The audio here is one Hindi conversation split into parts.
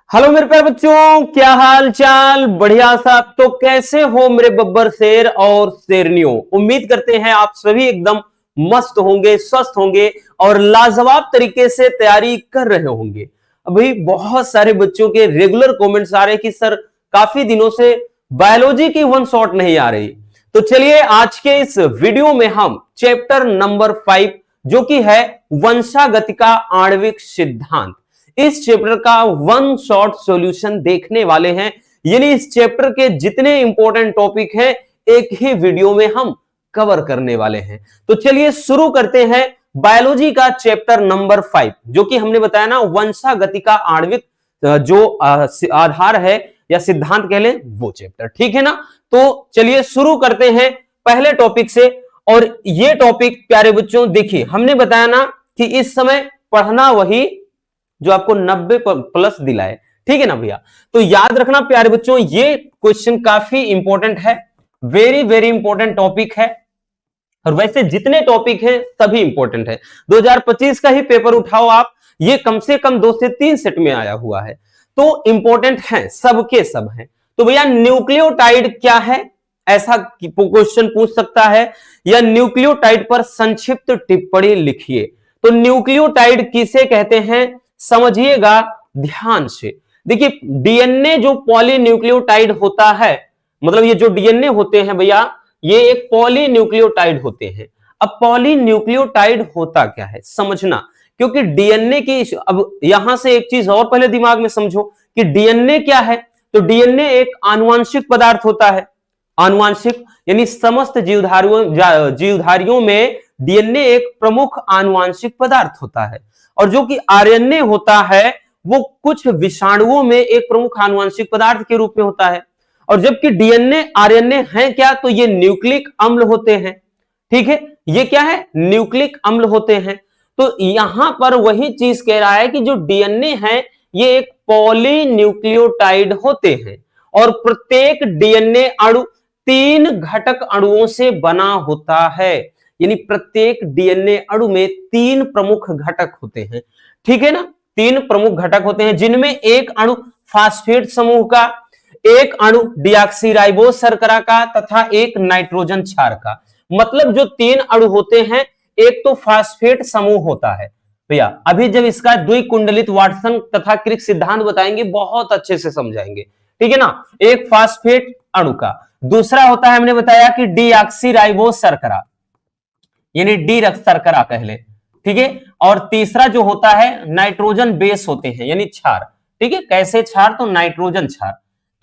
हेलो मेरे प्यारे बच्चों, क्या हाल चाल। बढ़िया साहब। तो कैसे हो मेरे बब्बर शेर और शेरनियों। उम्मीद करते हैं आप सभी एकदम मस्त होंगे, स्वस्थ होंगे और लाजवाब तरीके से तैयारी कर रहे होंगे। अभी बहुत सारे बच्चों के रेगुलर कमेंट्स आ रहे हैं कि सर काफी दिनों से बायोलॉजी की वन शॉट नहीं आ रही। तो चलिए आज के इस वीडियो में हम चैप्टर नंबर 5 जो कि है वंशागति का आणविक सिद्धांत, इस चैप्टर का वन शॉट सॉल्यूशन देखने वाले हैं। यानी इस चैप्टर के जितने इंपॉर्टेंट टॉपिक हैं एक ही वीडियो में हम कवर करने वाले हैं। तो चलिए शुरू करते हैं बायोलॉजी का चैप्टर नंबर 5 जो कि हमने बताया ना वंशागति का आणविक जो आधार है या सिद्धांत कह लें वो चैप्टर, ठीक है ना। तो चलिए शुरू करते हैं पहले टॉपिक से। और ये टॉपिक प्यारे बच्चों देखिए हमने बताया ना कि इस समय पढ़ना वही जो आपको 90 प्लस दिलाए, ठीक है ना भैया। तो याद रखना प्यारे बच्चों ये क्वेश्चन काफी इंपॉर्टेंट है, वेरी वेरी इंपॉर्टेंट टॉपिक है। और वैसे जितने टॉपिक हैं सभी इंपॉर्टेंट है। 2025 का ही पेपर उठाओ आप, ये कम से कम 2 से 3 सेट में आया हुआ है, तो इंपॉर्टेंट है, सबके सब हैं। तो भैया न्यूक्लियोटाइड क्या है, ऐसा क्वेश्चन पूछ सकता है, या न्यूक्लियोटाइड पर संक्षिप्त टिप्पणी लिखिए। तो न्यूक्लियोटाइड किसे कहते हैं समझिएगा ध्यान से। देखिए डीएनए जो पॉलीन्यूक्लियोटाइड होता है, मतलब ये जो डीएनए होते हैं भैया ये एक पॉलीन्यूक्लियोटाइड होते हैं। अब पॉलीन्यूक्लियोटाइड होता क्या है समझना, क्योंकि डीएनए की अब यहां से एक चीज और पहले दिमाग में समझो कि डीएनए क्या है। तो डीएनए एक आनुवांशिक पदार्थ होता है। आनुवांशिक यानी समस्त जीवधारियों में डीएनए एक प्रमुख आनुवांशिक पदार्थ होता है। और जो कि आरएनए होता है वो कुछ विषाणुओं में एक प्रमुख आनुवांशिक पदार्थ के रूप में होता है। और जबकि डीएनए आरएनए है क्या, तो ये न्यूक्लिक अम्ल होते हैं, ठीक है। ये क्या है, न्यूक्लिक अम्ल होते हैं। तो यहां पर वही चीज कह रहा है कि जो डीएनए है ये एक पॉलीन्यूक्लियोटाइड होते हैं और प्रत्येक डीएनए अणु 3 घटक अणुओं से बना होता है। यानी प्रत्येक डीएनए अणु में 3 प्रमुख घटक होते हैं, ठीक है ना। 3 प्रमुख घटक होते हैं जिनमें एक अणु फास्फेट समूह का, एक अणु डीऑक्सीराइबोज शर्करा का तथा एक नाइट्रोजन क्षार का। मतलब जो 3 अणु होते हैं एक तो फास्फेट समूह होता है भैया। अभी जब इसका द्विकुंडलित वाटसन तथा क्रिक सिद्धांत बताएंगे बहुत अच्छे से समझाएंगे, ठीक है ना। एक फास्फेट अणु का, दूसरा होता है हमने बताया कि डीऑक्सीराइबोज शर्करा यानी डी शर्करा कह ले, ठीक है। और तीसरा जो होता है नाइट्रोजन बेस होते हैं यानी क्षार, ठीक है। कैसे क्षार, तो नाइट्रोजन क्षार।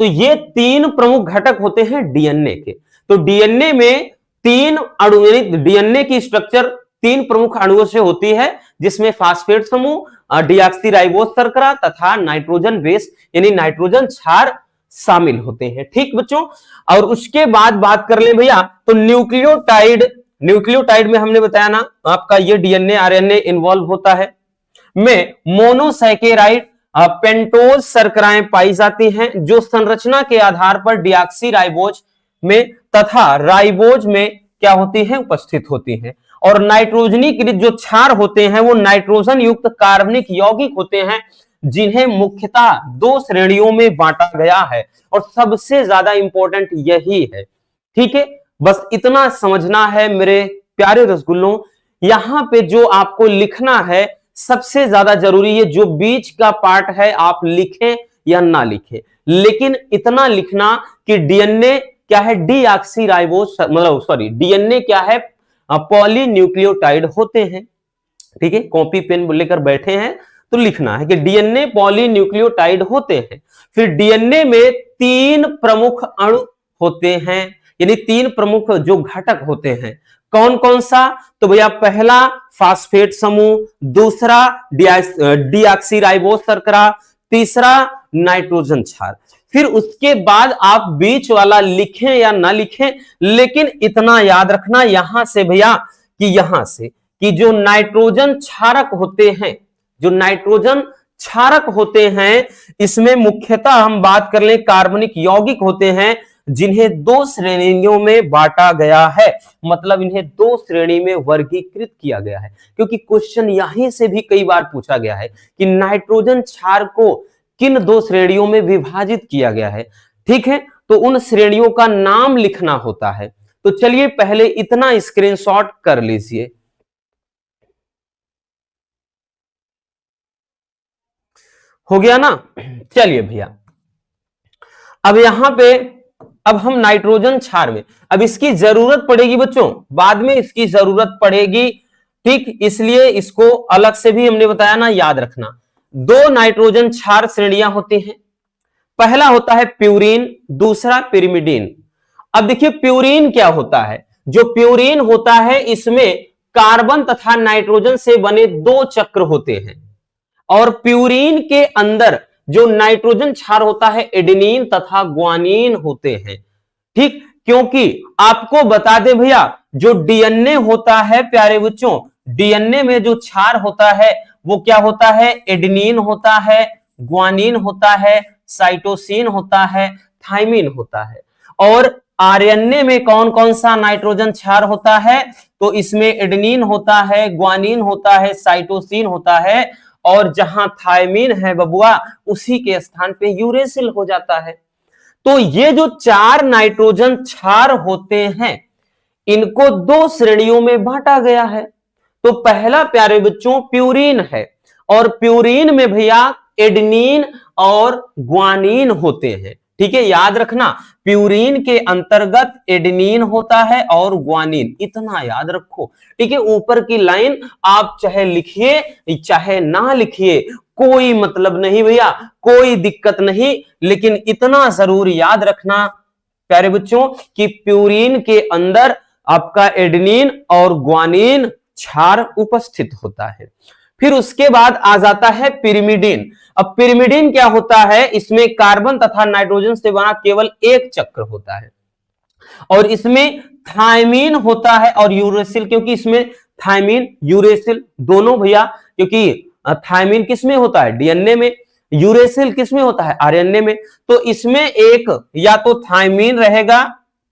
तो ये 3 प्रमुख घटक होते हैं डीएनए के। तो डीएनए में 3 अणु यानी डीएनए की स्ट्रक्चर 3 प्रमुख अणुओं से होती है जिसमें फास्फेट समूह, डीऑक्सीराइबोज शर्करा तथा नाइट्रोजन बेस यानी नाइट्रोजन क्षार शामिल होते हैं, ठीक बच्चों। और उसके बाद बात कर ले भैया तो न्यूक्लियोटाइड में हमने बताया ना आपका ये डीएनए आरएनए इन्वॉल्व होता है में मोनोसैकेराइड पेंटोज शर्कराएं पाई जाती हैं जो संरचना के आधार पर डीऑक्सीराइबोज में तथा राइबोज में क्या होती हैं, उपस्थित होती हैं। और नाइट्रोजनीकृत जो क्षार होते हैं वो नाइट्रोजन युक्त कार्बनिक यौगिक होते हैं जिन्हें मुख्यतः 2 श्रेणियों में बांटा गया है और सबसे ज्यादा इंपॉर्टेंट यही है, ठीक है। बस इतना समझना है मेरे प्यारे रसगुल्लों। यहां पे जो आपको लिखना है सबसे ज्यादा जरूरी है, जो बीच का पार्ट है आप लिखें या ना लिखें, लेकिन इतना लिखना कि डीएनए क्या है, डीऑक्सीराइबोज मतलब सॉरी डीएनए क्या है, पॉलीन्यूक्लियोटाइड होते हैं, ठीक है। कॉपी पेन लेकर बैठे हैं तो लिखना है कि डीएनए पॉलीन्यूक्लियोटाइड होते हैं। फिर डीएनए में 3 प्रमुख अणु होते हैं यानी 3 प्रमुख जो घटक होते हैं। कौन कौन सा, तो भैया पहला फास्फेट समूह, दूसरा डीऑक्सीराइबोज शर्करा, तीसरा नाइट्रोजन क्षार। फिर उसके बाद आप बीच वाला लिखें या ना लिखें, लेकिन इतना याद रखना यहां से भैया कि यहां से कि जो नाइट्रोजन क्षारक होते हैं, जो नाइट्रोजन क्षारक होते हैं इसमें मुख्यतः हम बात कर लें कार्बनिक यौगिक होते हैं जिन्हें 2 श्रेणियों में बांटा गया है। मतलब इन्हें 2 श्रेणी में वर्गीकृत किया गया है, क्योंकि क्वेश्चन यहीं से भी कई बार पूछा गया है कि नाइट्रोजन क्षार को किन दो श्रेणियों में विभाजित किया गया है, ठीक है, तो उन श्रेणियों का नाम लिखना होता है। तो चलिए पहले इतना स्क्रीनशॉट कर लीजिए। हो गया ना? चलिए भैया, अब यहां पे अब हम नाइट्रोजन क्षार में, अब इसकी जरूरत पड़ेगी बच्चों, बाद में इसकी जरूरत पड़ेगी, ठीक, इसलिए इसको अलग से भी हमने बताया ना, याद रखना। दो नाइट्रोजन क्षार श्रेणियां होती हैं, पहला होता है प्यूरीन, दूसरा पिरिमिडीन। अब देखिए प्यूरीन क्या होता है, जो प्यूरीन होता है इसमें कार्बन तथा नाइट्रोजन से बने दो चक्र होते हैं, और प्यूरीन के अंदर जो नाइट्रोजन क्षार होता है एडेनिन तथा ग्वानिन होते हैं, ठीक, क्योंकि आपको बता दे भैया, जो डीएनए होता है प्यारे बच्चों, डीएनए में जो क्षार होता है वो क्या होता है, एडेनिन होता है, ग्वानिन होता है, साइटोसिन होता है, थाइमिन होता है। और आरएनए में कौन कौन सा नाइट्रोजन क्षार होता है, तो इसमें एडेनिन होता है, ग्वानिन होता है, साइटोसिन होता है, और जहां थाइमिन है बबुआ, उसी के स्थान पे यूरेसिल हो जाता है। तो ये जो चार नाइट्रोजन क्षार होते हैं, इनको दो श्रेणियों में बांटा गया है। तो पहला प्यारे बच्चों प्यूरीन है, और प्यूरीन में भैया एडेनिन और ग्वानिन होते हैं, ठीक है, याद रखना, प्यूरीन के अंतर्गत एडेनिन होता है और ग्वानिन, इतना याद रखो, ठीक है। ऊपर की लाइन आप चाहे लिखिए चाहे ना लिखिए, कोई मतलब नहीं भैया, कोई दिक्कत नहीं, लेकिन इतना जरूर याद रखना प्यारे बच्चों कि प्यूरीन के अंदर आपका एडेनिन और ग्वानिन क्षार उपस्थित होता है। फिर उसके बाद आ जाता है पिरिमिडीन। अब पिरिमिडीन क्या होता है, इसमें कार्बन तथा नाइट्रोजन से बना केवल एक चक्र होता है, और इसमें थाइमिन होता है और यूरेसिल, क्योंकि इसमें थाइमिन यूरेसिल दोनों भैया, क्योंकि थाइमिन किसमें होता है, डीएनए में, यूरेसिल किसमें होता है, आरएनए में। तो इसमें एक या तो थाइमिन रहेगा,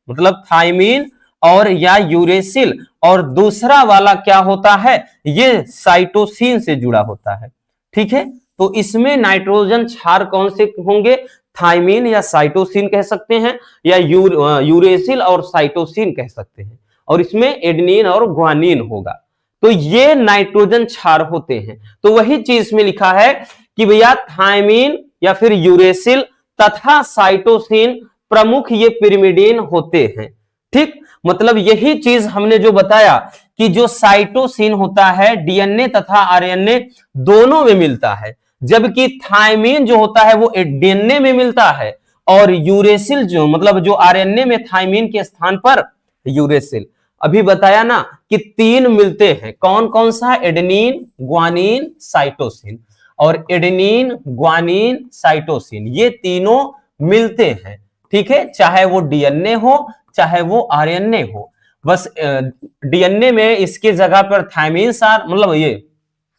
मतलब थाइमिन, और या यूरेसिल, और दूसरा वाला क्या होता है, ये साइटोसिन से जुड़ा होता है, ठीक है। तो इसमें नाइट्रोजन क्षार कौन से होंगे, थाइमिन या साइटोसिन कह सकते हैं, या यूरेसिल और साइटोसिन कह सकते हैं, और इसमें एडेनिन और ग्वानिन होगा। तो ये नाइट्रोजन क्षार होते हैं। तो वही चीज में लिखा है कि भैया थाइमिन या फिर यूरेसिल तथा साइटोसिन प्रमुख ये पिरिमिडीन होते हैं, ठीक। मतलब यही चीज हमने जो बताया कि जो साइटोसिन होता है डीएनए तथा आरएनए दोनों में मिलता है, जबकि थाइमिन जो होता है वो डीएनए में मिलता है, और यूरेसिल जो मतलब जो आरएनए में थाइमिन के स्थान पर यूरेसिल। अभी बताया ना कि तीन मिलते हैं, कौन कौन सा, एडेनिन, ग्वानिन, साइटोसिन, और एडेनिन, ग्वानिन, साइटोसिन ये तीनों मिलते हैं, ठीक है, चाहे वो डीएनए हो चाहे वो आरएनए हो। बस डीएनए में इसके जगह पर थाइमिन सार, मतलब ये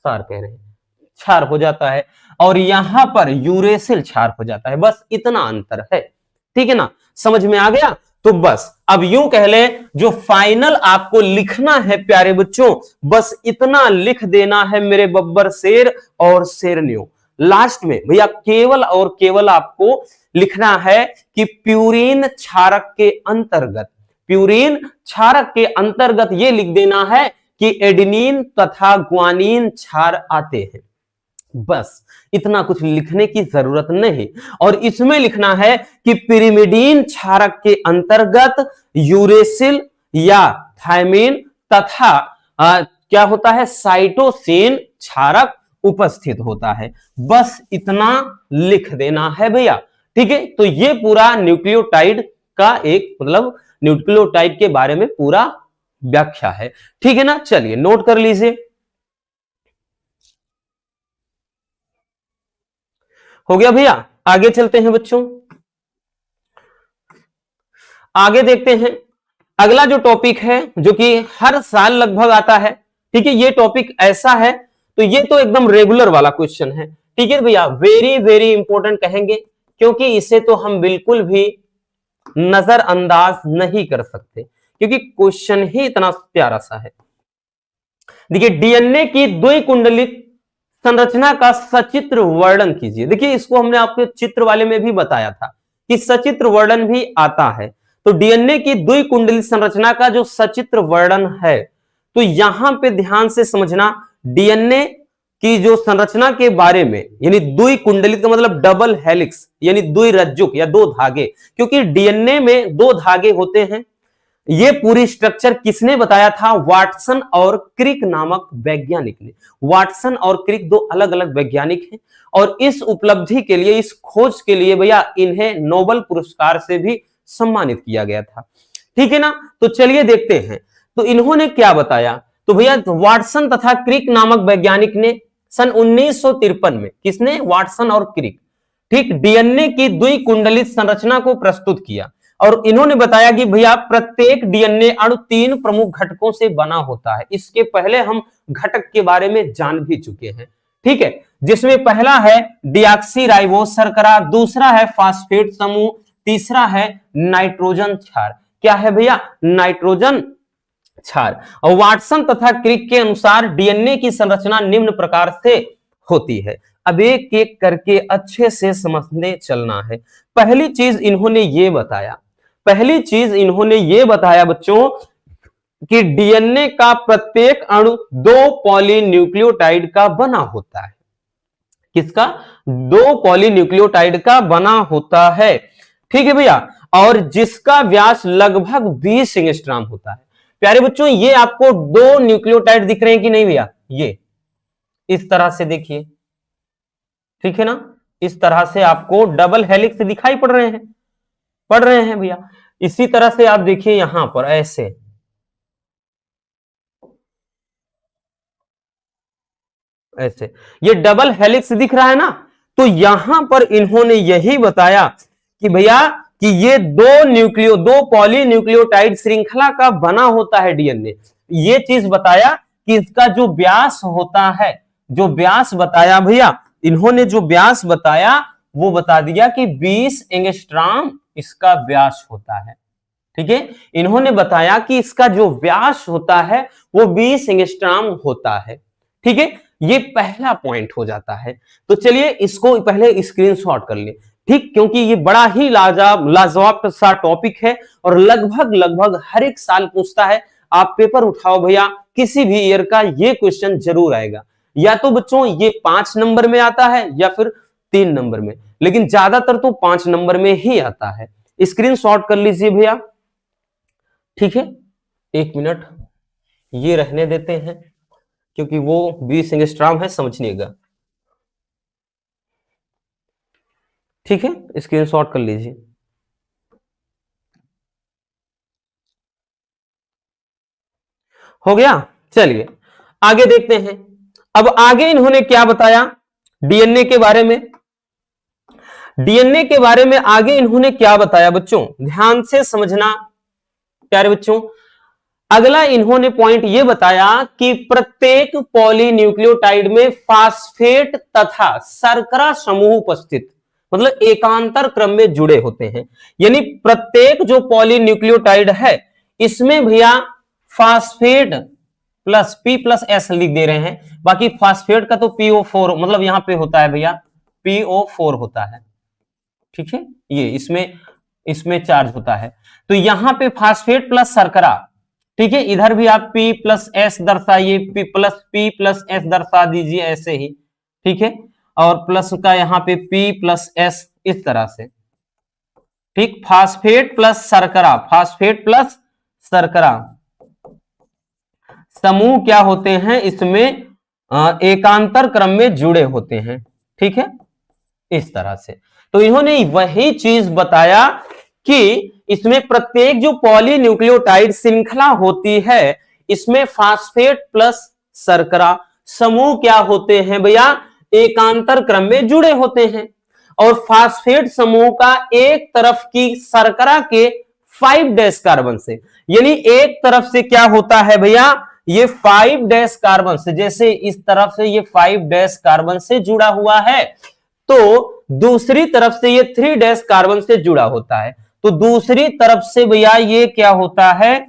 सार कह रहे हैं, क्षार हो जाता है, और यहां पर यूरेसिल क्षार हो जाता है, बस इतना अंतर है, ठीक है ना, समझ में आ गया। तो बस अब यूं कह ले, जो फाइनल आपको लिखना है प्यारे बच्चों, बस इतना लिख देना है मेरे बब्बर शेर और शेरनियों। लास्ट में भैया केवल और केवल आपको लिखना है कि प्यूरीन क्षारक के अंतर्गत, प्यूरीन क्षारक के अंतर्गत ये लिख देना है कि एडेनिन तथा ग्वानिन क्षार आते हैं, बस इतना कुछ लिखने की जरूरत नहीं। और इसमें लिखना है कि पिरिमिडीन क्षारक के अंतर्गत यूरेसिल या थाइमिन तथा क्या होता है, साइटोसिन क्षारक उपस्थित होता है, बस इतना लिख देना है भैया, ठीक है। तो ये पूरा न्यूक्लियोटाइड का एक मतलब न्यूक्लियोटाइड के बारे में पूरा व्याख्या है, ठीक है ना। चलिए नोट कर लीजिए, हो गया भैया। आगे चलते हैं बच्चों, आगे देखते हैं अगला जो टॉपिक है, जो कि हर साल लगभग आता है, ठीक है। ये टॉपिक ऐसा है, तो ये तो एकदम रेगुलर वाला क्वेश्चन है, ठीक है भैया, वेरी वेरी इंपॉर्टेंट कहेंगे, क्योंकि इसे तो हम बिल्कुल भी नजरअंदाज नहीं कर सकते, क्योंकि क्वेश्चन ही इतना प्यारा सा है। देखिए डीएनए की द्विकुंडलित संरचना का सचित्र वर्णन कीजिए। देखिए इसको हमने आपके चित्र वाले में भी बताया था कि सचित्र वर्णन भी आता है। तो डीएनए की द्विकुंडलित संरचना का जो सचित्र वर्णन है, तो यहां पे ध्यान से समझना, डीएनए की जो संरचना के बारे में, यानी द्विकुंडलित का मतलब डबल हेलिक्स यानी द्विरज्जुक या दो धागे, क्योंकि डीएनए में दो धागे होते हैं। ये पूरी स्ट्रक्चर किसने बताया था? वाटसन और क्रिक नामक वैज्ञानिक ने। वाटसन और क्रिक दो अलग अलग वैज्ञानिक हैं और इस उपलब्धि के लिए, इस खोज के लिए भैया इन्हें नोबेल पुरस्कार से भी सम्मानित किया गया था। ठीक है ना? तो चलिए देखते हैं तो इन्होंने क्या बताया। तो भैया वाटसन तथा क्रिक नामक वैज्ञानिक ने सन 1953 में, किसने? वाटसन और क्रिक, ठीक, डीएनए की द्विकुंडलित संरचना को प्रस्तुत किया और इन्होंने बताया कि भैया प्रत्येक डीएनए अणु 3 प्रमुख घटकों से बना होता है। इसके पहले हम घटक के बारे में जान भी चुके हैं, ठीक है, जिसमें पहला है डिऑक्सीराइबोस शर्करा, दूसरा है फास्फेट समूह, तीसरा है नाइट्रोजन क्षार। क्या है भैया? नाइट्रोजन क्षार। और वाटसन तथा क्रिक के अनुसार डीएनए की संरचना निम्न प्रकार से होती है। अब एक एक करके अच्छे से समझने चलना है। पहली चीज इन्होंने ये बताया, बच्चों कि डीएनए का प्रत्येक अणु 2 पॉलीन्यूक्लियोटाइड का बना होता है। किसका? 2 पॉलीन्यूक्लियोटाइड का बना होता है, ठीक है भैया, और जिसका व्यास लगभग 20 एंगस्ट्रॉम होता है। प्यारे बच्चों ये आपको 2 न्यूक्लियोटाइड दिख रहे हैं कि नहीं भैया? ये इस तरह से देखिए, ठीक है ना, इस तरह से आपको डबल हेलिक्स दिखाई पड़ रहे हैं भैया। इसी तरह से आप देखिए यहां पर ऐसे ये डबल हेलिक्स दिख रहा है ना। तो यहां पर इन्होंने यही बताया कि भैया कि ये 2 पॉलीन्यूक्लियोटाइड श्रृंखला का बना होता है डीएनए। ये चीज बताया कि इसका जो व्यास होता है, जो व्यास बताया भैया, इन्होंने जो व्यास बताया वो बता दिया कि 20 एंगस्ट्रॉम इसका व्यास होता है, ठीक है। इन्होंने बताया कि इसका जो व्यास होता है वो 20 एंगस्ट्रॉम होता है, ठीक है। ये पहला पॉइंट हो जाता है। तो चलिए इसको पहले स्क्रीनशॉट कर ले, ठीक, क्योंकि ये बड़ा ही लाजवाब सा टॉपिक है और लगभग हर एक साल पूछता है। आप पेपर उठाओ भैया, किसी भी ईयर का ये क्वेश्चन जरूर आएगा। या तो बच्चों ये 5 नंबर में आता है या फिर 3 नंबर में, लेकिन ज्यादातर तो 5 नंबर में ही आता है। स्क्रीनशॉट कर लीजिए भैया, ठीक है। 1 मिनट ये रहने देते हैं क्योंकि वो 20 एंगस्ट्रॉम है, समझिएगा, ठीक है। स्क्रीनशॉट कर लीजिए। हो गया? चलिए आगे देखते हैं। अब आगे इन्होंने क्या बताया डीएनए के बारे में। डीएनए के बारे में आगे इन्होंने क्या बताया बच्चों, ध्यान से समझना प्यारे बच्चों। अगला इन्होंने पॉइंट यह बताया कि प्रत्येक पॉलीन्यूक्लियोटाइड में फास्फेट तथा शर्करा समूह उपस्थित, मतलब एकांतर क्रम में जुड़े होते हैं। यानी प्रत्येक जो पॉलीन्यूक्लियोटाइड है इसमें भैया फास्फेट प्लस P+S लिख दे रहे हैं, बाकी फास्फेट का तो PO4 मतलब यहां पे होता है भैया, PO4 होता है, ठीक है। ये इसमें चार्ज होता है। तो यहां पे फास्फेट प्लस शर्करा, ठीक है। इधर भी आप P+S दर्शाइए, P+S दर्शा दीजिए ऐसे ही, ठीक है। और प्लस का यहां पे P+S इस तरह से, ठीक। फास्फेट प्लस शर्करा समूह क्या होते हैं, इसमें एकांतर क्रम में जुड़े होते हैं, ठीक है, इस तरह से। तो इन्होंने वही चीज बताया कि इसमें प्रत्येक जो पॉलीन्यूक्लियोटाइड श्रृंखला होती है इसमें फास्फेट प्लस शर्करा समूह क्या होते हैं भैया, एकांतर क्रम में जुड़े होते हैं। और फास्फेट समूह का एक तरफ की शर्करा के 5' कार्बन से, यानी एक तरफ से क्या होता है भैया, ये 5' कार्बन से, जैसे इस तरफ से ये 5' कार्बन से जुड़ा हुआ है, तो दूसरी तरफ से ये 3' कार्बन से जुड़ा होता है। तो दूसरी तरफ से भैया ये क्या होता है,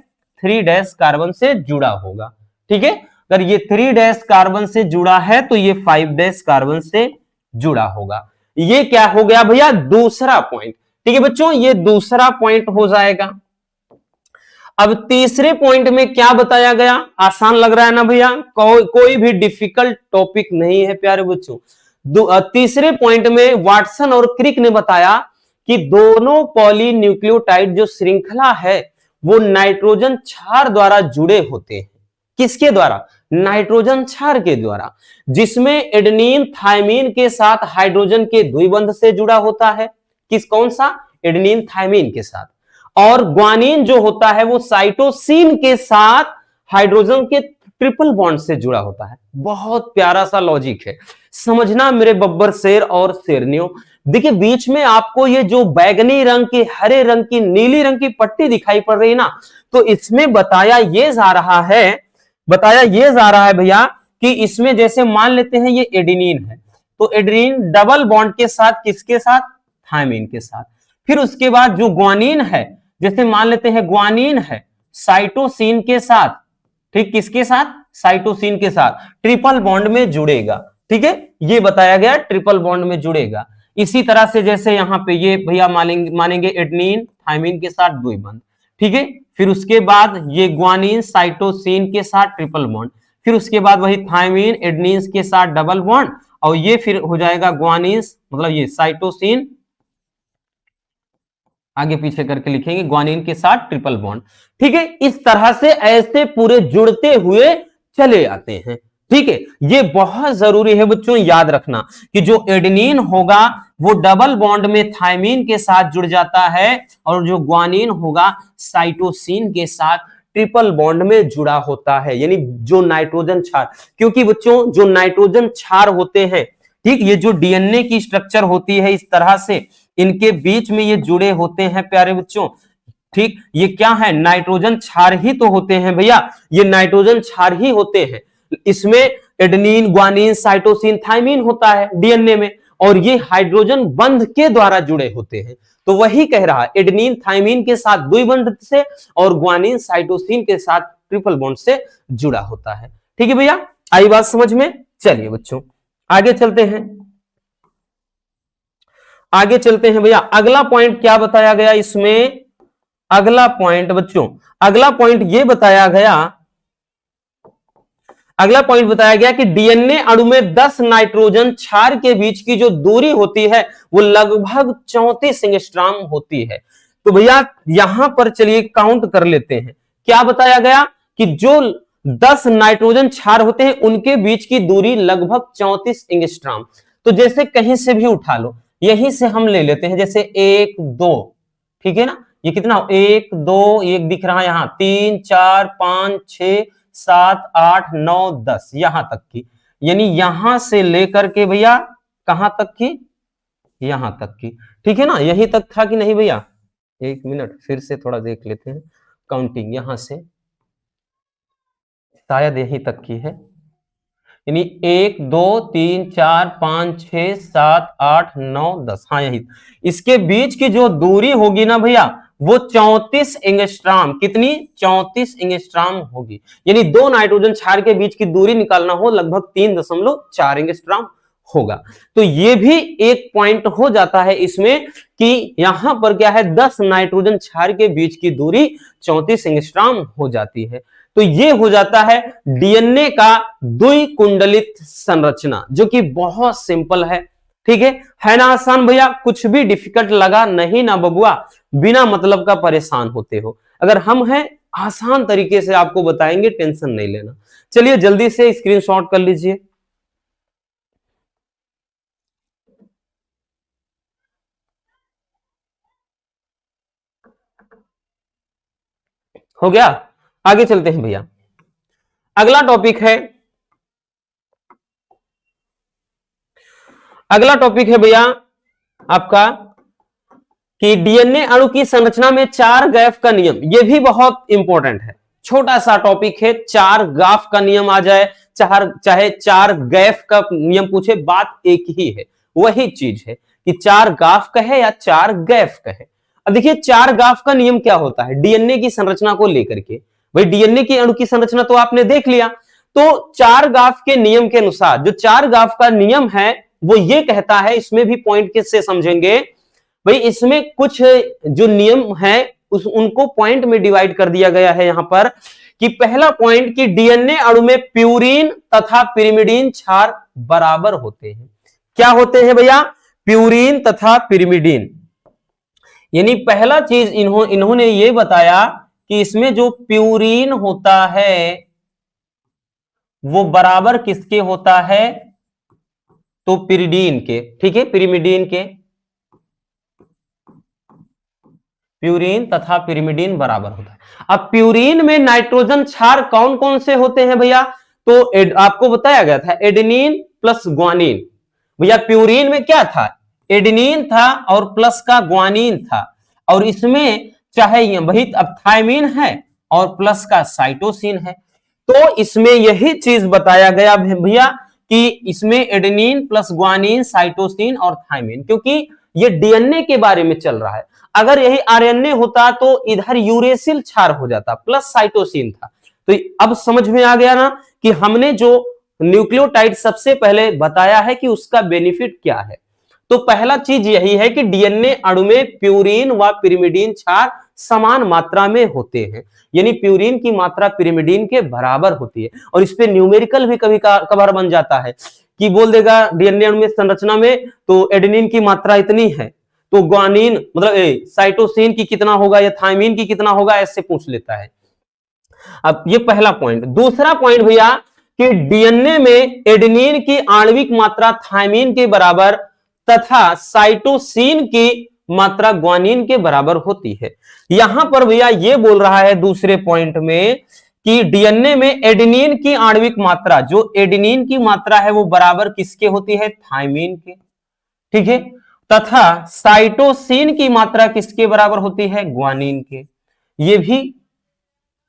3' कार्बन से जुड़ा होगा, ठीक है। अगर ये 3' कार्बन से जुड़ा है तो ये 5' कार्बन से जुड़ा होगा। ये क्या हो गया भैया, दूसरा पॉइंट। ठीक है बच्चों, ये दूसरा पॉइंट हो जाएगा। अब तीसरे पॉइंट में क्या बताया गया, आसान लग रहा है ना भैया, कोई भी डिफिकल्ट टॉपिक नहीं है प्यारे बच्चों। तीसरे पॉइंट में वाटसन और क्रिक ने बताया कि दोनों पॉलीन्यूक्लियोटाइड जो श्रृंखला है वो नाइट्रोजन क्षार द्वारा जुड़े होते हैं। किसके द्वारा, नाइट्रोजन क्षार के द्वारा, जिसमें एडेनिन थायमीन के साथ हाइड्रोजन के द्विबंध से जुड़ा होता है। कौन सा, एडेनिन थायमीन के साथ। और ग्वानिन जो होता है वो साइटोसिन के साथ हाइड्रोजन के ट्रिपल बॉन्ड से जुड़ा होता है। बहुत प्यारा सा लॉजिक है, समझना मेरे बब्बर शेर और शेरनियों। देखिए बीच में आपको ये जो बैगनी रंग की, हरे रंग की, नीली रंग की पट्टी दिखाई पड़ रही है ना, तो इसमें बताया ये जा रहा है भैया कि इसमें जैसे मान लेते हैं ये एडेनिन है, तो एडेनिन डबल बॉन्ड के साथ किसके साथ, थायमीन के साथ। फिर उसके बाद जो ग्वानिन है, जैसे मान लेते हैं ग्वानिन है साइटोसिन के साथ, ठीक, किसके साथ, साइटोसिन के साथ ट्रिपल बॉन्ड में जुड़ेगा। ठीक है, ये बताया गया ट्रिपल बॉन्ड में जुड़ेगा। इसी तरह से जैसे यहां पे ये भैया मानेंगे एडेनिन थायमीन के साथ द्विबंध। ठीक है, फिर उसके बाद ये ग्वानिन साइटोसिन के साथ ट्रिपल बॉन्ड, फिर उसके बाद वही थायमीन एडेनिन के साथ डबल बॉन्ड, और ये फिर हो जाएगा ग्वानिन, मतलब ये साइटोसिन, आगे पीछे करके लिखेंगे, ग्वानिन के साथ ट्रिपल बॉन्ड। ठीक है, इस तरह से ऐसे पूरे जुड़ते हुए चले आते हैं। ठीक है, ये बहुत जरूरी है बच्चों याद रखना कि जो एडेनिन होगा वो डबल बॉन्ड में थायमीन के साथ जुड़ जाता है, और जो ग्वानिन होगा साइटोसिन के साथ ट्रिपल बॉन्ड में जुड़ा होता है, यानी जो नाइट्रोजन क्षार। क्योंकि बच्चों जो नाइट्रोजन क्षार होते हैं, ठीक, ये जो डीएनए की स्ट्रक्चर होती है इस तरह से, इनके बीच में ये जुड़े होते हैं प्यारे बच्चों। ठीक, ये क्या है, नाइट्रोजन क्षार ही तो होते हैं भैया, ये नाइट्रोजन क्षार ही होते हैं। इसमें एडेनिन, ग्वानिन, साइटोसिन, थायमीन होता है डीएनए में, और ये हाइड्रोजन बंध के द्वारा जुड़े होते हैं। तो वही कह रहा है, एडेनिन थायमीन के साथ द्विबंध से और ग्वानिन साइटोसिन के साथ ट्रिपल बॉन्ड से जुड़ा होता है। ठीक है भैया, आई बात समझ में। चलिए बच्चों आगे चलते हैं, आगे चलते हैं भैया। अगला पॉइंट क्या बताया गया इसमें, अगला पॉइंट बच्चों, अगला पॉइंट ये बताया गया, अगला पॉइंट बताया गया कि डीएनए अणु में 10 नाइट्रोजन क्षार के बीच की जो दूरी होती है वो लगभग 34 एंगस्ट्रॉम होती है। तो भैया यहां पर चलिए काउंट कर लेते हैं। क्या बताया गया कि जो 10 नाइट्रोजन क्षार होते हैं उनके बीच की दूरी लगभग 34 एंगस्ट्रॉम। तो जैसे कहीं से भी उठा लो, यहीं से हम ले लेते हैं, जैसे 1 2, ठीक है ना, ये कितना 1 2, एक दिख रहा है यहां, 3 4 5 6 7 8 9 10, यहां तक की, यानी यहां से लेकर के भैया कहां तक की, यहां तक की। ठीक है ना, यहीं तक था कि नहीं भैया, एक मिनट फिर से थोड़ा देख लेते हैं काउंटिंग, यहां से शायद यहीं तक की है, यानी 1 2 3 4 5 6 7 8 9 10, हाँ यही। इसके बीच की जो दूरी होगी ना भैया वो 34 एंगस्ट्रॉम, कितनी, 34 एंगस्ट्रॉम होगी। यानी दो नाइट्रोजन क्षार के बीच की दूरी निकालना हो लगभग 3.4 एंगस्ट्रॉम होगा। तो ये भी एक पॉइंट हो जाता है इसमें कि यहां पर क्या है, 10 नाइट्रोजन क्षार के बीच की दूरी 34 एंगस्ट्रॉम हो जाती है। तो ये हो जाता है डीएनए का द्विकुंडलित संरचना, जो कि बहुत सिंपल है। ठीक है ना आसान भैया, कुछ भी डिफिकल्ट लगा नहीं ना बबुआ, बिना मतलब का परेशान होते हो। अगर हम हैं आसान तरीके से आपको बताएंगे, टेंशन नहीं लेना। चलिए जल्दी से स्क्रीनशॉट कर लीजिए। हो गया, आगे चलते हैं भैया। अगला टॉपिक है, अगला टॉपिक है भैया आपका कि डीएनए अणु की संरचना में 4 गैफ का नियम। यह भी बहुत इंपॉर्टेंट है, छोटा सा टॉपिक है। 4 गाफ का नियम आ जाए, चाहे 4 गैफ का नियम पूछे, बात एक ही है, वही चीज है कि 4 गाफ कहे या 4 गैफ कहे। अब देखिए 4 गाफ का नियम क्या होता है डीएनए की संरचना को लेकर के। भाई डीएनए की अणु की संरचना तो आपने देख लिया, तो चारगाफ के नियम के अनुसार, जो चारगाफ का नियम है वो ये कहता है, इसमें भी पॉइंट किससे समझेंगे भाई, इसमें कुछ जो नियम है उनको पॉइंट में डिवाइड कर दिया गया है यहां पर, कि पहला पॉइंट कि डीएनए अणु में प्यूरिन तथा पिरिमिडीन क्षार बराबर होते हैं। क्या होते हैं भैया? प्यूरिन तथा पिरिमिडीन। यानी पहला चीज इन्होंने ये बताया कि इसमें जो प्यूरिन होता है वो बराबर किसके होता है? तो पिरिडीन के, ठीक है, पिरिमिडीन के। प्यूरिन तथा पिरिमिडीन बराबर होता है। अब प्यूरिन में नाइट्रोजन क्षार कौन कौन से होते हैं भैया? तो आपको बताया गया था एडेनिन प्लस ग्वानिन। भैया प्यूरिन में क्या था? एडेनिन था और प्लस का ग्वानिन था, और इसमें चाहे वही अब थायमिन है और प्लस का साइटोसिन है। तो इसमें यही चीज बताया गया भैया कि इसमें एडेनिन प्लस ग्वानिन, साइटोसिन और थायमिन, क्योंकि ये डीएनए के बारे में चल रहा है। अगर यही आरएनए होता तो इधर यूरेसिल क्षार हो जाता, प्लस साइटोसिन था। तो अब समझ में आ गया ना कि हमने जो न्यूक्लियोटाइड सबसे पहले बताया है कि उसका बेनिफिट क्या है। तो पहला चीज यही है कि डीएनए अणु में प्यूरिन व पिरिमिडीन क्षार समान मात्रा में होते हैं, यानी प्यूरिन की मात्रा पिरिमिडीन के बराबर होती है। और इस पे न्यूमेरिकल भी कभी कभार बन जाता है कि बोल देगा डीएनए अणु में संरचना में तो एडेनिन की मात्रा इतनी है, तो ग्वानिन मतलब साइटोसिन की कितना होगा या थायमिन की कितना होगा, ऐसे पूछ लेता है। अब ये पहला पॉइंट। दूसरा पॉइंट भैया कि डीएनए में एडेनिन की आणविक मात्रा थायमिन के बराबर तथा साइटोसिन की मात्रा ग्वानिन के बराबर होती है। यहां पर भैया ये बोल रहा है दूसरे पॉइंट में कि डीएनए में एडेनिन की आणविक मात्रा, जो एडेनिन की मात्रा है वो बराबर किसके होती है? थायमिन के, ठीक है, तथा साइटोसिन की मात्रा किसके बराबर होती है? ग्वानिन के। ये भी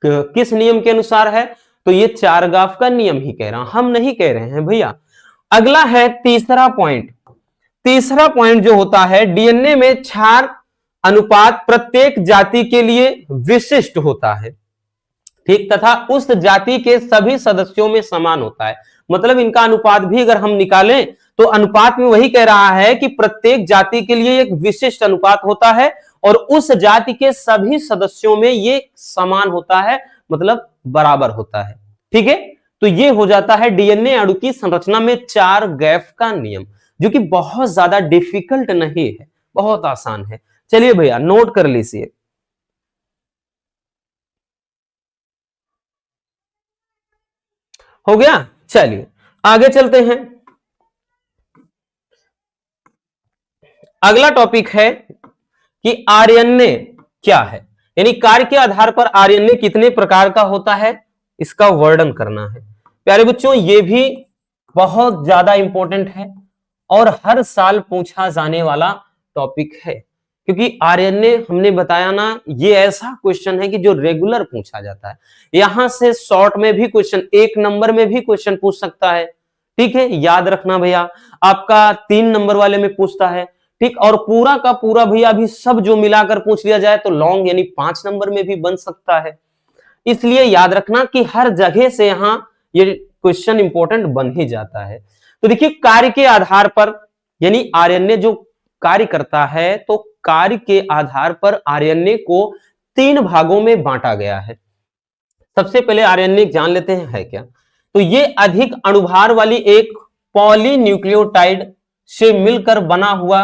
किस नियम के अनुसार है? तो ये चारगाफ का नियम ही कह रहा, हम नहीं कह रहे हैं भैया। अगला है तीसरा पॉइंट। तीसरा पॉइंट जो होता है, डीएनए में क्षार अनुपात प्रत्येक जाति के लिए विशिष्ट होता है, ठीक, तथा उस जाति के सभी सदस्यों में समान होता है। मतलब इनका अनुपात भी अगर हम निकालें तो अनुपात में वही कह रहा है कि प्रत्येक जाति के लिए एक विशिष्ट अनुपात होता है और उस जाति के सभी सदस्यों में ये समान होता है, मतलब बराबर होता है, ठीक है। तो ये हो जाता है डीएनए अणु की संरचना में चार गैप का नियम, जो कि बहुत ज्यादा डिफिकल्ट नहीं है, बहुत आसान है। चलिए भैया नोट कर लीजिए। हो गया, चलिए आगे चलते हैं। अगला टॉपिक है कि आरएनए क्या है, यानी कार्य के आधार पर आरएनए कितने प्रकार का होता है, इसका वर्णन करना है। प्यारे बच्चों ये भी बहुत ज्यादा इंपॉर्टेंट है और हर साल पूछा जाने वाला टॉपिक है, क्योंकि आरएनए हमने बताया ना, ये ऐसा क्वेश्चन है कि जो रेगुलर पूछा जाता है। यहां से शॉर्ट में भी क्वेश्चन, एक नंबर में भी क्वेश्चन पूछ सकता है, ठीक है, याद रखना भैया। आपका 3 नंबर वाले में पूछता है, ठीक, और पूरा का पूरा भैया अभी सब जो मिलाकर पूछ लिया जाए तो लॉन्ग यानी 5 नंबर में भी बन सकता है। इसलिए याद रखना कि हर जगह से यहां ये क्वेश्चन इंपॉर्टेंट बन ही जाता है। तो देखिए कार्य के आधार पर, यानी आरएनए जो कार्य करता है, तो कार्य के आधार पर आरएनए को 3 भागों में बांटा गया है। सबसे पहले आरएनए जान लेते हैं है क्या। तो ये अधिक अणुभार वाली एक पॉलीन्यूक्लियोटाइड से मिलकर बना हुआ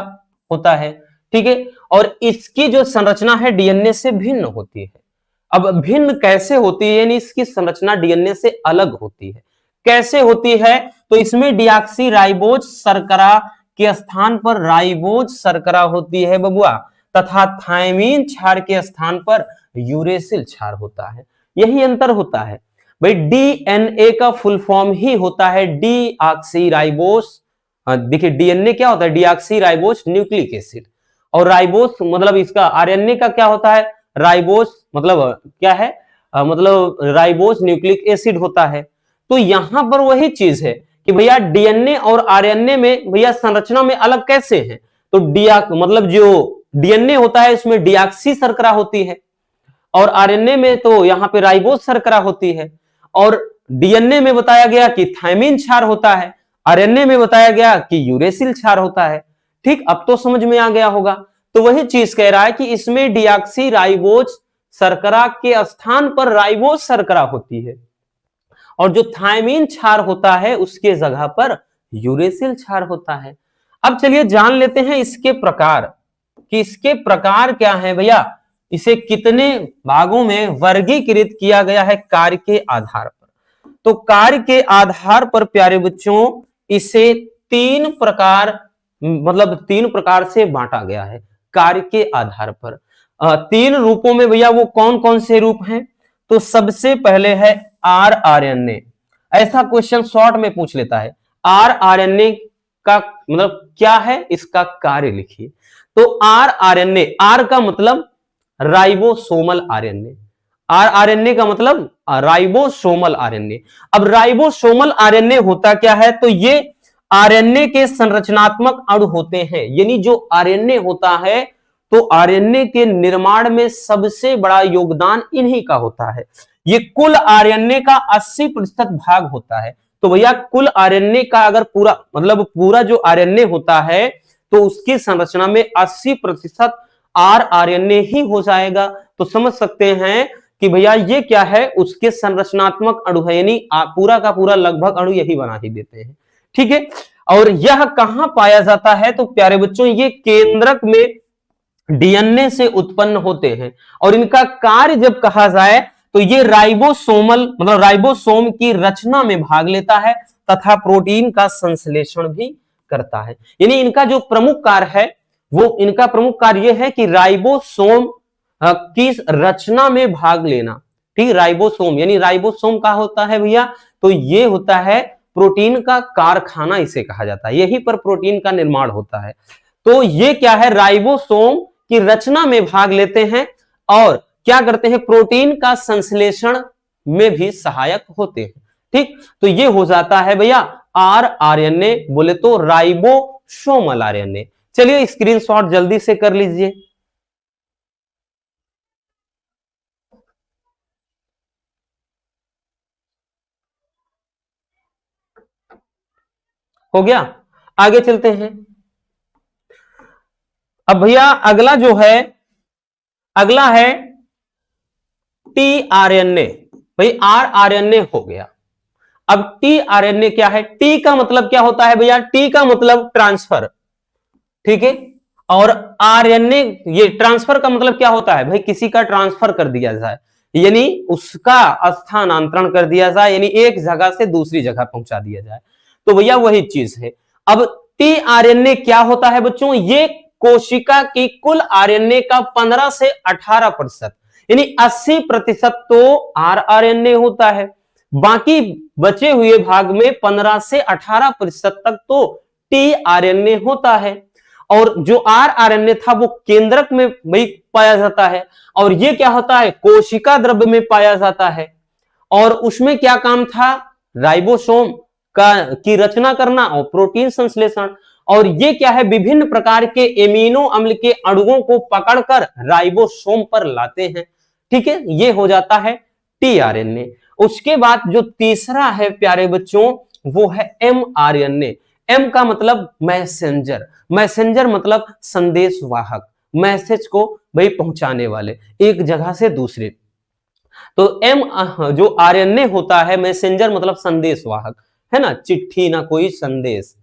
होता है, ठीक है, और इसकी जो संरचना है डीएनए से भिन्न होती है। अब भिन्न कैसे होती है, यानी इसकी संरचना डीएनए से अलग होती है। कैसे होती है? तो इसमें डीऑक्सीराइबोज शर्करा के स्थान पर राइबोज शर्करा होती है बबुआ, तथा थायमीन क्षार के स्थान पर यूरेसिल क्षार होता है। यही अंतर होता है भाई। डीएनए का फुल फॉर्म ही होता है डीऑक्सीराइबोज। देखिए डीएनए क्या होता है? डीऑक्सीराइबोज न्यूक्लिक एसिड, और राइबोज मतलब इसका आरएनए का क्या होता है? राइबोज मतलब क्या है? मतलब राइबोज न्यूक्लिक एसिड होता है। तो यहां पर वही चीज है कि भैया डीएनए और आरएनए में भैया संरचना में अलग कैसे है? तो मतलब जो डीएनए होता है उसमें डीऑक्सी शर्करा होती है, और आरएनए में तो यहां पे राइबोज शर्करा होती है। और डीएनए में बताया गया कि थायमिन क्षार होता है, आरएनए में बताया गया कि यूरेसिल क्षार होता है। ठीक, अब तो समझ में आ गया होगा। तो वही चीज कह रहा है कि इसमें डिऑक्सी राइबोज शर्करा के स्थान पर राइबोज शर्करा होती है और जो थायमिन क्षार होता है उसके जगह पर यूरेसिल क्षार होता है। अब चलिए जान लेते हैं इसके प्रकार कि इसके प्रकार क्या है भैया, इसे कितने भागों में वर्गीकृत किया गया है कार्य के आधार पर। तो कार्य के आधार पर प्यारे बच्चों इसे तीन प्रकार तीन प्रकार से बांटा गया है कार्य के आधार पर। तीन रूपों में भैया वो कौन कौन से रूप हैं? तो सबसे पहले है आरआरएनए। ऐसा क्वेश्चन शॉर्ट में पूछ लेता है, आरआरएनए का मतलब क्या है, इसका कार्य लिखिए। तो आरआरएनए, आर का मतलब राइबोसोमल आरएनए, आरआरएनए का मतलब राइबोसोमल आरएनए। अब राइबोसोमल आरएनए होता क्या है? तो ये आरएनए के संरचनात्मक अणु होते हैं, यानी जो आरएनए होता है तो आरएनए के निर्माण में सबसे बड़ा योगदान इन्हीं का होता है। ये कुल आरएनए का 80% भाग होता है। तो भैया कुल आरएनए का अगर पूरा जो आरएनए होता है तो उसकी संरचना में 80% आरआरएनए ही हो जाएगा। तो समझ सकते हैं कि भैया ये क्या है, उसके संरचनात्मक अणु है, यानी पूरा का पूरा लगभग अणु यही बना ही देते हैं। ठीक है, और यह कहां पाया जाता है? तो प्यारे बच्चों ये केंद्रक में डीएनए से उत्पन्न होते हैं और इनका कार्य जब कहा जाए तो ये राइबोसोम की रचना में भाग लेता है तथा प्रोटीन का संश्लेषण भी करता है। यानी इनका जो प्रमुख कार्य है वो इनका प्रमुख कार्य यह है कि राइबोसोम की रचना में भाग लेना। ठीक, राइबोसोम यानी राइबोसोम का होता है भैया, तो ये होता है प्रोटीन का कारखाना, इसे कहा जाता है, यहीं पर प्रोटीन का निर्माण होता है। तो ये क्या है, राइबोसोम की रचना में भाग लेते हैं और क्या करते हैं, प्रोटीन का संश्लेषण में भी सहायक होते हैं। ठीक, तो ये हो जाता है भैया आरआरएनए, बोले तो राइबोसोमल आरएनए। चलिए स्क्रीनशॉट जल्दी से कर लीजिए। हो गया, आगे चलते हैं। अब भैया अगला है टीआरएनए। भाई आरआरएनए हो गया। अब टीआरएनए क्या है? टी का मतलब क्या होता है भैया? टी का मतलब ट्रांसफर। ठीक है, और आरएनए, ये ट्रांसफर का मतलब क्या होता है भाई? किसी का ट्रांसफर कर दिया जाए, यानी उसका स्थानांतरण कर दिया जाए, यानी एक जगह से दूसरी जगह पहुंचा दिया जाए। तो भैया वही चीज है। अब टीआरएनए क्या होता है बच्चों? ये कोशिका की कुल आरएनए का 15 से 18%, यानी 80% तो आरआरएनए होता है, बाकी बचे हुए भाग में 15 से 18% तक तो टीआरएनए होता है। और जो आरआरएनए था वो केंद्रक में भाई पाया जाता है, और ये क्या होता है, कोशिका द्रव्य में पाया जाता है। और उसमें क्या काम था? राइबोसोम की रचना करना और प्रोटीन संश्लेषण। और ये क्या है, विभिन्न प्रकार के एमिनो अम्ल के अणुओं को पकड़कर राइबोसोम पर लाते हैं। ठीक है, ये हो जाता है टीआरएनए। उसके बाद जो तीसरा है प्यारे बच्चों वो है एमआरएनए। एम का मतलब मैसेंजर, मैसेंजर मतलब संदेशवाहक, मैसेज को भाई पहुंचाने वाले एक जगह से दूसरे। तो एम जो आरएनए होता है, मैसेंजर मतलब संदेशवाहक, है ना, चिट्ठी ना कोई संदेश।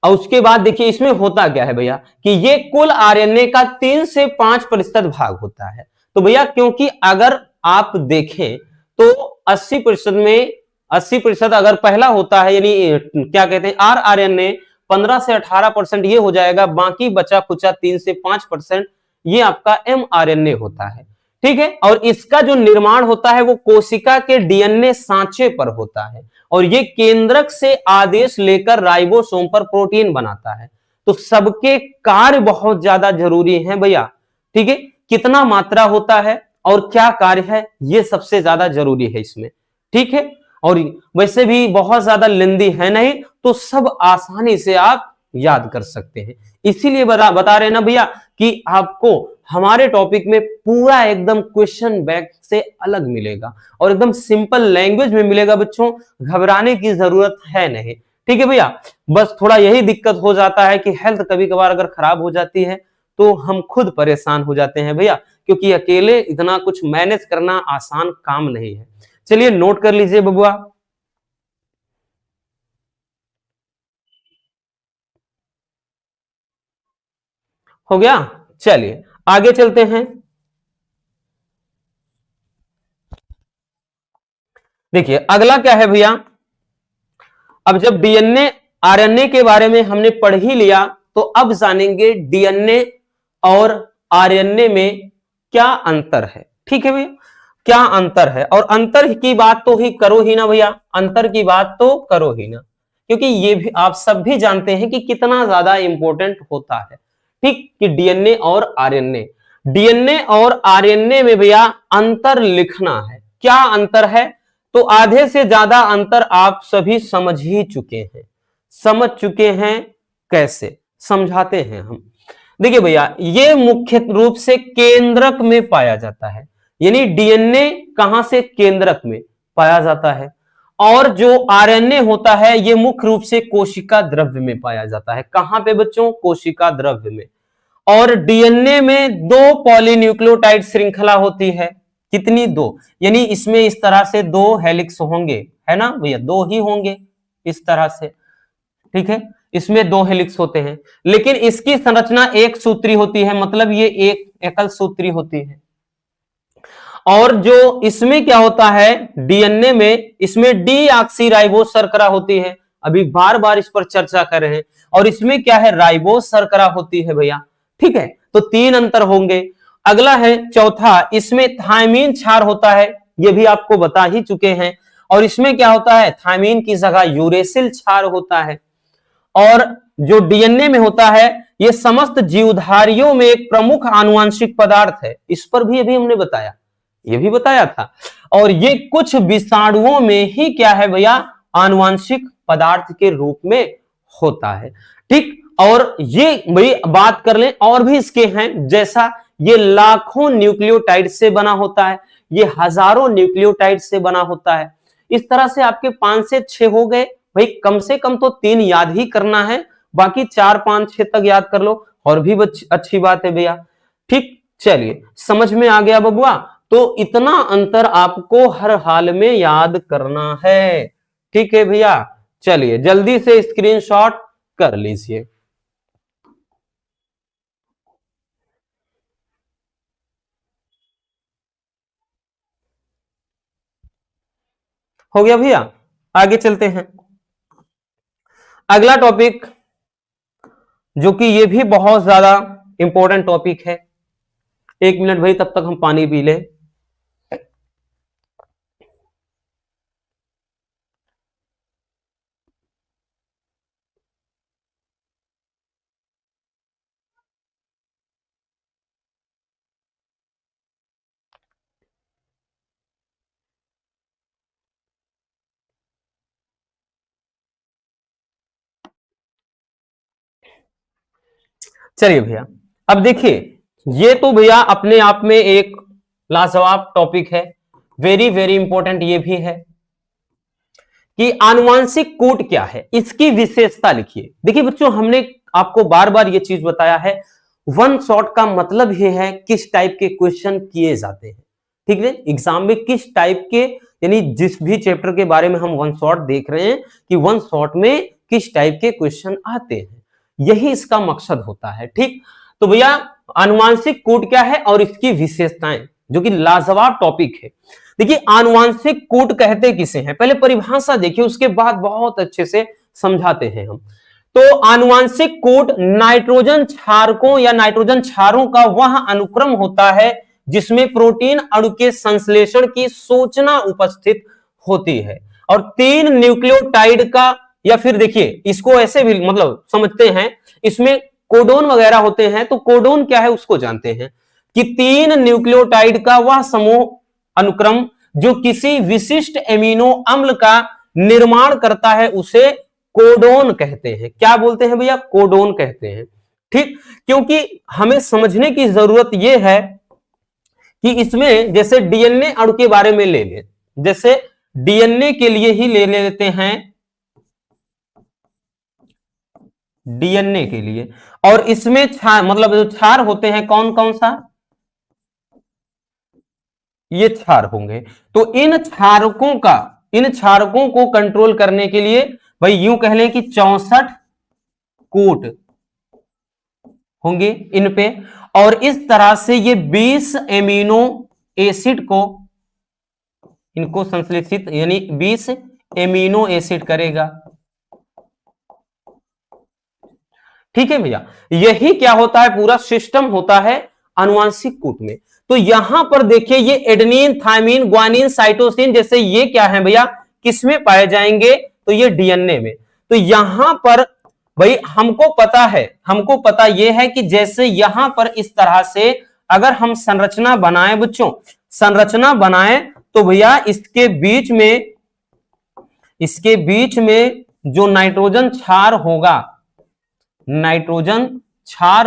और उसके बाद देखिए इसमें होता क्या है भैया कि ये कुल आरएनए का 3 से 5% भाग होता है। तो भैया क्योंकि अगर आप देखें तो 80% में 80% अगर पहला होता है, यानी क्या कहते हैं आरआरएनए 15 से 18% ये हो जाएगा, बाकी बचा खुचा 3 से 5% ये आपका एमआरएनए होता है। ठीक है, और इसका जो निर्माण होता है वो कोशिका के डीएनए सांचे पर होता है और ये केंद्रक से आदेश लेकर राइबोसोम पर प्रोटीन बनाता है। तो सबके कार्य बहुत ज्यादा जरूरी है भैया। ठीक है, कितना मात्रा होता है और क्या कार्य है ये सबसे ज्यादा जरूरी है इसमें। ठीक है, और वैसे भी बहुत ज्यादा लेंदी है नहीं, तो सब आसानी से आप याद कर सकते हैं। इसीलिए बता रहे ना भैया कि आपको हमारे टॉपिक में पूरा एकदम क्वेश्चन बैंक से अलग मिलेगा और एकदम सिंपल लैंग्वेज में मिलेगा बच्चों, घबराने की जरूरत है नहीं। ठीक है भैया, बस थोड़ा यही दिक्कत हो जाता है कि हेल्थ कभी कभार अगर खराब हो जाती है तो हम खुद परेशान हो जाते हैं भैया, क्योंकि अकेले इतना कुछ मैनेज करना आसान काम नहीं है। चलिए नोट कर लीजिए बबुआ। हो गया, चलिए आगे चलते हैं। देखिए अगला क्या है भैया, अब जब डीएनए आरएनए के बारे में हमने पढ़ ही लिया तो अब जानेंगे डीएनए और आरएनए में क्या अंतर है। ठीक है भैया, क्या अंतर है, और अंतर की बात तो ही करो ही ना भैया, अंतर की बात तो करो ही ना, क्योंकि ये भी आप सब भी जानते हैं कि कितना ज्यादा इंपॉर्टेंट होता है। ठीक, कि डीएनए और आरएनए, डीएनए और आरएनए में भैया अंतर लिखना है। क्या अंतर है, तो आधे से ज्यादा अंतर आप सभी समझ ही चुके हैं, समझ चुके हैं। कैसे समझाते हैं हम, देखिए भैया ये मुख्य रूप से केंद्रक में पाया जाता है, यानी डीएनए कहां से, केंद्रक में पाया जाता है, और जो आरएनए होता है ये मुख्य रूप से कोशिका द्रव्य में पाया जाता है। कहां पे बच्चों, कोशिका द्रव्य में। और डीएनए में दो पॉलीन्यूक्लियोटाइड श्रृंखला होती है, कितनी, दो, यानी इसमें इस तरह से दो हेलिक्स होंगे, है ना भैया, दो ही होंगे इस तरह से। ठीक है, इसमें दो हेलिक्स होते हैं, लेकिन इसकी संरचना एक सूत्री होती है, मतलब ये एक एकल सूत्री होती है। और जो इसमें क्या होता है डीएनए में, इसमें डीऑक्सीराइबोस शर्करा होती है, अभी बार बार इस पर चर्चा कर रहे हैं, और इसमें क्या है, राइबोस शर्करा होती है भैया। ठीक है, तो तीन अंतर होंगे। अगला है चौथा, इसमें थायमीन क्षार होता है, ये भी आपको बता ही चुके हैं, और इसमें क्या होता है, थायमीन की जगह यूरेसिल क्षार होता है। और जो डीएनए में होता है ये समस्त जीवधारियों में एक प्रमुख आनुवंशिक पदार्थ है, इस पर भी अभी हमने बताया, ये भी बताया था। और ये कुछ विषाणुओं में ही क्या है भैया, आनुवंशिक पदार्थ के रूप में होता है। ठीक, और ये भाई बात कर लें और भी इसके हैं, जैसा ये लाखों न्यूक्लियोटाइड से बना होता है, ये हजारों न्यूक्लियोटाइड से बना होता है। इस तरह से आपके 5 से 6 हो गए भाई, कम से कम तो 3 याद ही करना है, बाकी 4 5 6 तक याद कर लो और भी अच्छी बात है भैया। ठीक, चलिए समझ में आ गया बबुआ, तो इतना अंतर आपको हर हाल में याद करना है। ठीक है भैया, चलिए जल्दी से स्क्रीनशॉट कर लीजिए। हो गया भैया, आगे चलते हैं। अगला टॉपिक जो कि ये भी बहुत ज्यादा इंपॉर्टेंट टॉपिक है, 1 मिनट भाई तब तक हम पानी पी ले। चलिए भैया, अब देखिए ये तो भैया अपने आप में एक लाजवाब टॉपिक है, वेरी वेरी इंपॉर्टेंट ये भी है कि आनुवांशिक कोड क्या है, इसकी विशेषता लिखिए। देखिए बच्चों हमने आपको बार बार ये चीज बताया है, वन शॉट का मतलब ये है किस टाइप के क्वेश्चन किए जाते हैं। ठीक है, एग्जाम में किस टाइप के, यानी जिस भी चैप्टर के बारे में हम वन शॉट देख रहे हैं कि वन शॉट में किस टाइप के क्वेश्चन आते हैं, यही इसका मकसद होता है। ठीक, तो भैया आनुवांशिक कोड क्या है और इसकी विशेषताएं, जो कि लाजवाब टॉपिक है। देखिए आनुवांशिक कोड कहते किसे हैं, पहले परिभाषा देखिए, उसके बाद बहुत अच्छे से समझाते हैं हम। तो आनुवांशिक कोड नाइट्रोजन क्षारकों या नाइट्रोजन क्षारों का वह अनुक्रम होता है जिसमें प्रोटीन अणु के संश्लेषण की सूचना उपस्थित होती है, और 3 न्यूक्लियोटाइड का, या फिर देखिए इसको ऐसे भी मतलब समझते हैं, इसमें कोडोन वगैरह होते हैं, तो कोडोन क्या है उसको जानते हैं कि 3 न्यूक्लियोटाइड का वह समूह अनुक्रम जो किसी विशिष्ट एमिनो अम्ल का निर्माण करता है उसे कोडोन कहते हैं। क्या बोलते हैं भैया, कोडोन कहते हैं। ठीक, क्योंकि हमें समझने की जरूरत यह है कि इसमें जैसे डीएनए अणु के बारे में ले लें, जैसे डीएनए के लिए ही ले लेते हैं, डीएनए के लिए, और इसमें क्षार मतलब जो क्षार होते हैं कौन कौन सा, ये क्षार होंगे। तो इन क्षारकों को कंट्रोल करने के लिए भाई यूं कह लें कि 64 कूट होंगे इन पे, और इस तरह से ये 20 एमिनो एसिड को इनको संश्लेषित यानी 20 एमिनो एसिड करेगा। ठीक है भैया, यही क्या होता है, पूरा सिस्टम होता है आनुवांशिक कूट में। तो यहां पर देखिए ये एडेनिन, थायमिन, ग्वानिन, साइटोसिन जैसे ये क्या है भैया, किसमें पाए जाएंगे, तो ये डीएनए में। तो यहां पर भाई हमको पता यह है कि जैसे यहां पर इस तरह से अगर हम संरचना बनाएं बच्चों, संरचना बनाएं तो भैया इसके बीच में जो नाइट्रोजन क्षार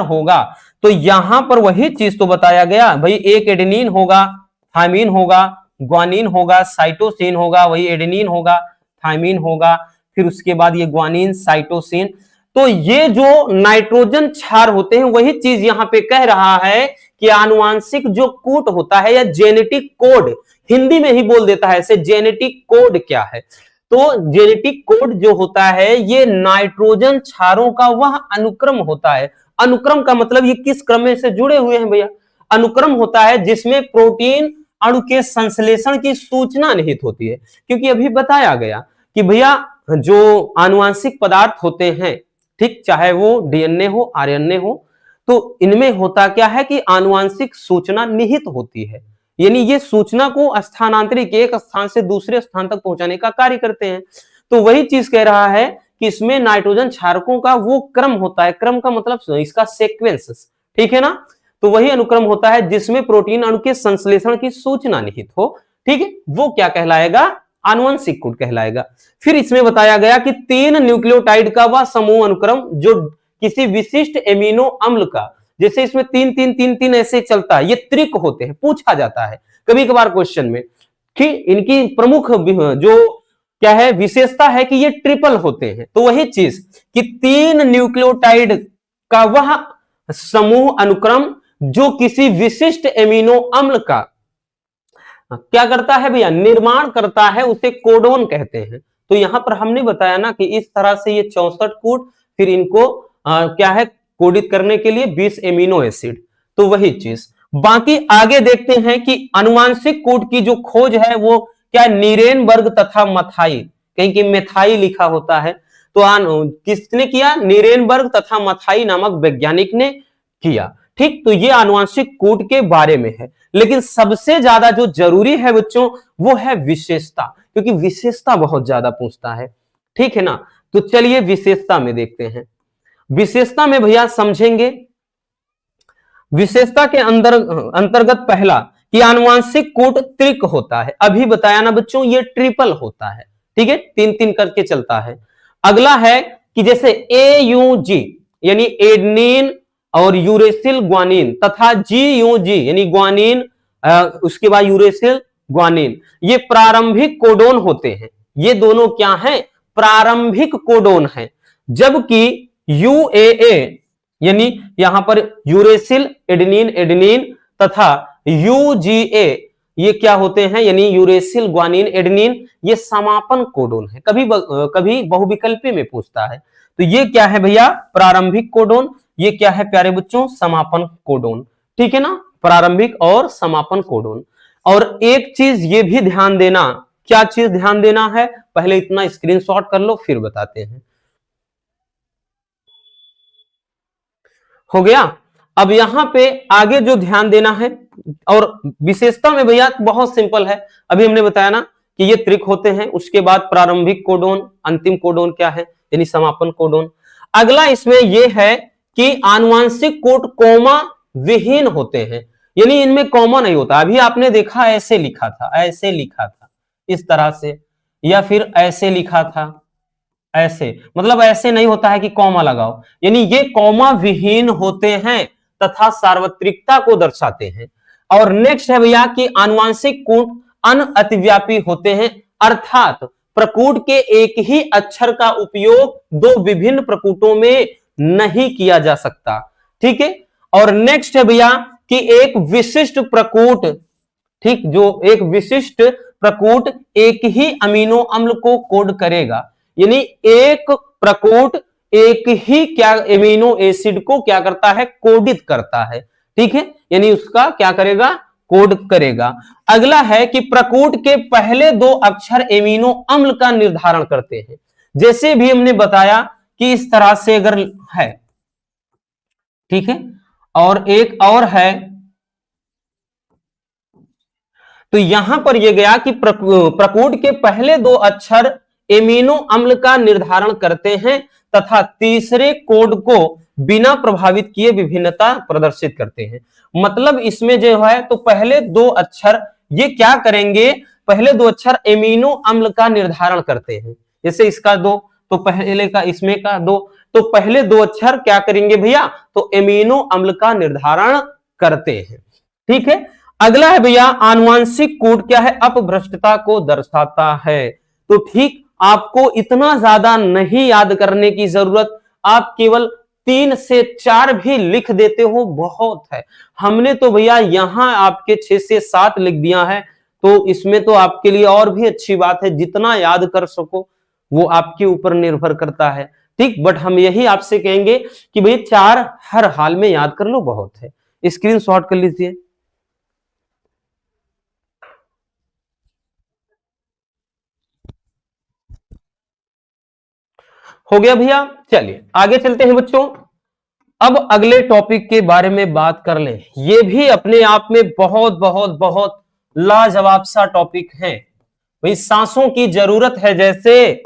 होगा, तो यहां पर वही चीज तो बताया गया भाई, एक एडेनिन होगा, थायमिन होगा, ग्वानिन होगा, साइटोसिन होगा, वही एडेनिन होगा, थायमिन होगा, फिर उसके बाद ये ग्वानिन, साइटोसिन। तो ये जो नाइट्रोजन क्षार होते हैं वही चीज यहां पे कह रहा है कि आनुवांशिक जो कूट होता है या जेनेटिक कोड, हिंदी में ही बोल देता है इसे, जेनेटिक कोड क्या है। तो जेनेटिक कोड जो होता है ये नाइट्रोजन क्षारों का वह अनुक्रम होता है। अनुक्रम का मतलब ये किस क्रम में से जुड़े हुए हैं भैया, अनुक्रम होता है जिसमें प्रोटीन अणु के संश्लेषण की सूचना निहित होती है। क्योंकि अभी बताया गया कि भैया जो आनुवांशिक पदार्थ होते हैं, ठीक, चाहे वो डीएनए हो, आरएनए हो, तो इनमें होता क्या है कि आनुवांशिक सूचना निहित होती है, यानी ये सूचना को स्थानांतरित एक स्थान से दूसरे स्थान तक पहुंचाने का कार्य करते हैं। तो वही चीज कह रहा है कि इसमें नाइट्रोजन क्षारकों का वो क्रम होता है, क्रम का मतलब इसका सीक्वेंस, ठीक है ना। तो वही अनुक्रम होता है जिसमें प्रोटीन अणु के संश्लेषण की सूचना निहित हो, ठीक है, वो क्या कहलाएगा, आनुवंशिक कूट कहलाएगा। फिर इसमें बताया गया कि 3 न्यूक्लियोटाइड का वह समूह अनुक्रम जो किसी विशिष्ट एमिनो अम्ल का, जैसे इसमें 3-3-3-3 ऐसे चलता है, ये त्रिक होते हैं, पूछा जाता है कभी कभार क्वेश्चन में कि इनकी प्रमुख जो क्या है विशेषता है कि ये ट्रिपल होते हैं। तो वही चीज कि 3 न्यूक्लियोटाइड का वह समूह अनुक्रम जो किसी विशिष्ट एमिनो अम्ल का क्या करता है भैया, निर्माण करता है, उसे कोडोन कहते हैं। तो यहां पर हमने बताया ना कि इस तरह से ये 64 कूट, फिर इनको क्या है कोडित करने के लिए 20 एमिनो एसिड। तो वही चीज बाकी आगे देखते हैं कि आनुवांशिक कूट की जो खोज है वो क्या, नीरेनबर्ग तथा मथाई, कहीं कि मेथाई लिखा होता है, तो किसने किया, नीरेनबर्ग तथा मथाई नामक वैज्ञानिक ने किया। ठीक, तो ये आनुवांशिक कूट के बारे में है। लेकिन सबसे ज्यादा जो जरूरी है बच्चों वो है विशेषता, क्योंकि विशेषता बहुत ज्यादा पूछता है, ठीक है ना। तो चलिए विशेषता में देखते हैं। विशेषता में भैया समझेंगे, विशेषता के अंतर्गत पहला कि आनुवांशिक कूट त्रिक होता है, अभी बताया ना बच्चों ये ट्रिपल होता है, ठीक है, 3-3 करके चलता है। अगला है कि जैसे AUG यानी एडेनिन और यूरेसिल ग्वानिन तथा GUG यानी ग्वानिन उसके बाद यूरेसिल ग्वानिन, ये प्रारंभिक कोडोन होते हैं। ये दोनों क्या हैं, प्रारंभिक कोडोन हैं। जबकि UAA यानी यहां पर यूरेसिल एडेनिन एडेनिन तथा UGA ये क्या होते हैं, यानी यूरेसिल ग्वानिन एडेनिन, ये समापन कोडोन है। कभी बहुविकल्पी में पूछता है। तो ये क्या है भैया, प्रारंभिक कोडोन, ये क्या है प्यारे बच्चों, समापन कोडोन, ठीक है ना, प्रारंभिक और समापन कोडोन। और एक चीज ये भी ध्यान देना, क्या चीज ध्यान देना है, पहले इतना स्क्रीनशॉट कर लो फिर बताते हैं। हो गया। अब यहां पे आगे जो ध्यान देना है, और विशेषता में भैया बहुत सिंपल है, अभी हमने बताया ना कि ये त्रिक होते हैं, उसके बाद प्रारंभिक कोडोन, अंतिम कोडोन क्या है यानी समापन कोडोन। अगला इसमें यह है कि आनुवांशिक कूट कोमा विहीन होते हैं, यानी इनमें कॉमा नहीं होता। अभी आपने देखा ऐसे लिखा था, ऐसे लिखा था इस तरह से, या फिर ऐसे लिखा था, ऐसे, मतलब ऐसे नहीं होता है कि कॉमा लगाओ, यानी ये कॉमा विहीन होते हैं तथा सार्वत्रिकता को दर्शाते हैं। और नेक्स्ट है भैया कि आनुवांशिक कूट अनअतिव्यापी होते हैं, अर्थात प्रकूट के एक ही अक्षर का उपयोग दो विभिन्न प्रकूटों में नहीं किया जा सकता। ठीक है। और नेक्स्ट है भैया कि एक विशिष्ट प्रकूट, ठीक, जो एक विशिष्ट प्रकूट एक ही अमीनो अम्ल को कोड करेगा, यानी एक प्रकूट एक ही क्या एमिनो एसिड को क्या करता है, कोडित करता है। ठीक है, यानी उसका क्या करेगा, कोड करेगा। अगला है कि प्रकूट के पहले दो अक्षर एमिनो अम्ल का निर्धारण करते हैं। जैसे भी हमने बताया कि इस तरह से अगर है, ठीक है, और एक और है, तो यहां पर यह गया कि प्रकूट के पहले दो अक्षर एमिनो अम्ल का निर्धारण करते हैं तथा तीसरे कोड को बिना प्रभावित किए विभिन्नता प्रदर्शित करते हैं। मतलब इसमें जो है तो पहले दो अक्षर ये क्या करेंगे, पहले दो अक्षर एमिनो अम्ल का निर्धारण करते हैं। जैसे इसका दो, तो पहले का इसमें का दो, तो पहले दो अक्षर क्या करेंगे भैया, तो एमिनो अम्ल का निर्धारण करते हैं। ठीक है। अगला है भैया आनुवांशिक कूट क्या है, अपभ्रष्टता को दर्शाता है। तो ठीक, आपको इतना ज्यादा नहीं याद करने की जरूरत, आप केवल 3 से 4 भी लिख देते हो बहुत है। हमने तो भैया यहां आपके 6 से 7 लिख दिया है, तो इसमें तो आपके लिए और भी अच्छी बात है, जितना याद कर सको वो आपके ऊपर निर्भर करता है। ठीक, बट हम यही आपसे कहेंगे कि भाई 4 हर हाल में याद कर लो, बहुत है। स्क्रीनशॉट कर लीजिए। हो गया भैया, चलिए आगे चलते हैं बच्चों। अब अगले टॉपिक के बारे में बात कर लें। ये भी अपने आप में बहुत बहुत बहुत लाजवाब सा टॉपिक है। भाई सांसों की जरूरत है जैसे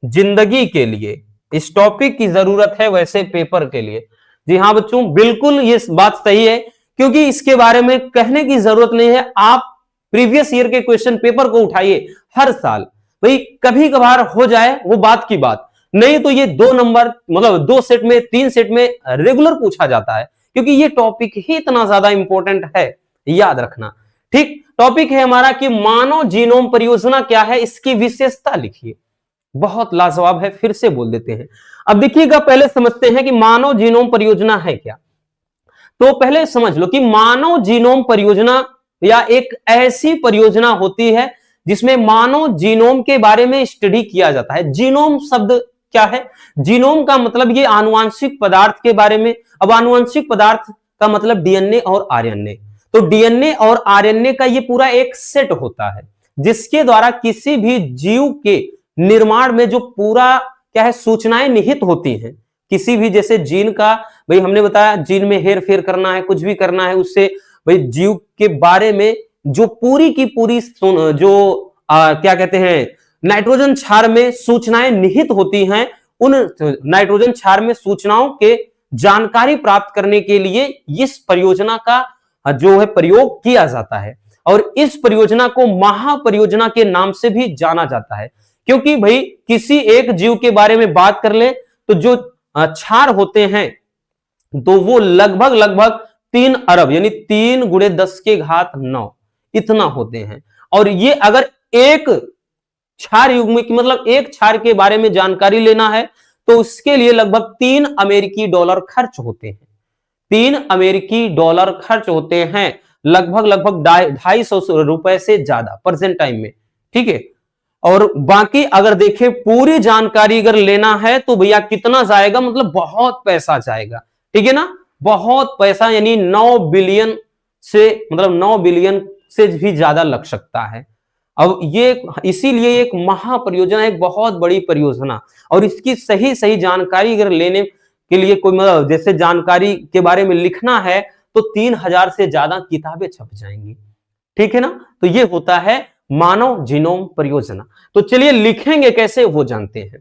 जिंदगी के लिए, इस टॉपिक की जरूरत है वैसे पेपर के लिए। जी हाँ बच्चों, बिल्कुल ये बात सही है, क्योंकि इसके बारे में कहने की जरूरत नहीं है। आप प्रीवियस ईयर के क्वेश्चन पेपर को उठाइए हर साल, भाई कभी कभार हो जाए वो बात की बात, नहीं तो ये 2 नंबर मतलब 2 सेट में 3 सेट में रेगुलर पूछा जाता है, क्योंकि ये टॉपिक ही इतना ज्यादा इंपॉर्टेंट है, याद रखना। ठीक, टॉपिक है हमारा कि मानव जीनोम परियोजना क्या है, इसकी विशेषता लिखिए। बहुत लाजवाब है, फिर से बोल देते हैं। अब देखिएगा, पहले समझते हैं कि मानव जीनोम परियोजना है क्या। तो पहले समझ लो कि मानव जीनोम परियोजना या एक ऐसी परियोजना होती है जिसमें मानव जीनोम के बारे में स्टडी किया जाता है। जीनोम शब्द क्या है, जीनोम का मतलब ये आनुवांशिक पदार्थ के बारे में। अब आनुवांशिक पदार्थ का मतलब डीएनए और आरएनए, तो डीएनए और आरएनए का ये पूरा एक सेट होता है जिसके द्वारा किसी भी जीव के निर्माण में जो पूरा क्या है सूचनाएं निहित होती हैं। किसी भी जैसे जीन का, भाई हमने बताया जीन में हेर फेर करना है, कुछ भी करना है, उससे भाई जीव के बारे में जो पूरी की पूरी जो क्या कहते हैं नाइट्रोजन क्षार में सूचनाएं निहित होती हैं, उन नाइट्रोजन क्षार में सूचनाओं के जानकारी प्राप्त करने के लिए इस परियोजना का जो है प्रयोग किया जाता है। और इस परियोजना को महापरियोजना के नाम से भी जाना जाता है, क्योंकि भाई किसी एक जीव के बारे में बात कर ले तो जो क्षार होते हैं तो वो लगभग लगभग 3 अरब यानी 3 × 10⁹ इतना होते हैं। और ये अगर एक क्षार युग्म की मतलब एक क्षार के बारे में जानकारी लेना है तो उसके लिए लगभग $3 अमेरिकी खर्च होते हैं। $3 अमेरिकी खर्च होते हैं, लगभग लगभग 250 रुपए से ज्यादा प्रेजेंट टाइम में। ठीक है, और बाकी अगर देखें पूरी जानकारी अगर लेना है तो भैया कितना जाएगा, मतलब बहुत पैसा जाएगा। ठीक है ना, बहुत पैसा, यानी 9 बिलियन से मतलब 9 बिलियन से भी ज्यादा लग सकता है। अब ये इसीलिए एक महापरियोजना, एक बहुत बड़ी परियोजना, और इसकी सही सही जानकारी अगर लेने के लिए कोई मतलब जैसे जानकारी के बारे में लिखना है तो 3000 से ज्यादा किताबें छप जाएंगी। ठीक है ना, तो ये होता है मानव जीनोम परियोजना। तो चलिए लिखेंगे कैसे वो जानते हैं।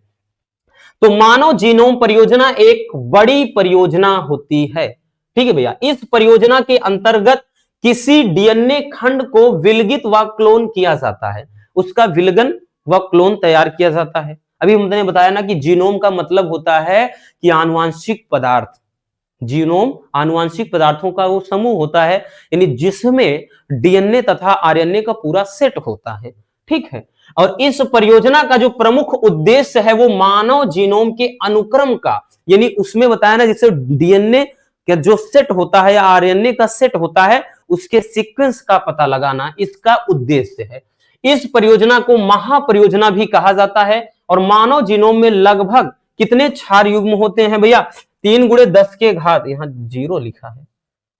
तो मानव जीनोम परियोजना एक बड़ी परियोजना होती है। ठीक है भैया, इस परियोजना के अंतर्गत किसी डीएनए खंड को विलगित व क्लोन किया जाता है, उसका विलगन व क्लोन तैयार किया जाता है। अभी हमने बताया ना कि जीनोम का मतलब होता है कि आनुवांशिक पदार्थ। जीनोम आनुवांशिक पदार्थों का वो समूह होता है, यानी जिसमें डीएनए तथा आरएनए का पूरा सेट होता है। ठीक है, और इस परियोजना का जो प्रमुख उद्देश्य है वो मानव जीनोम के अनुक्रम का, यानी उसमें बताया ना जैसे डीएनए का जो सेट होता है या आरएनए का सेट होता है उसके सीक्वेंस का पता लगाना इसका उद्देश्य है। इस परियोजना को महापरियोजना भी कहा जाता है। और मानव जीनोम में लगभग कितने क्षार युग्म होते हैं भैया? 3 × 10 के घात, यहां 0 लिखा है,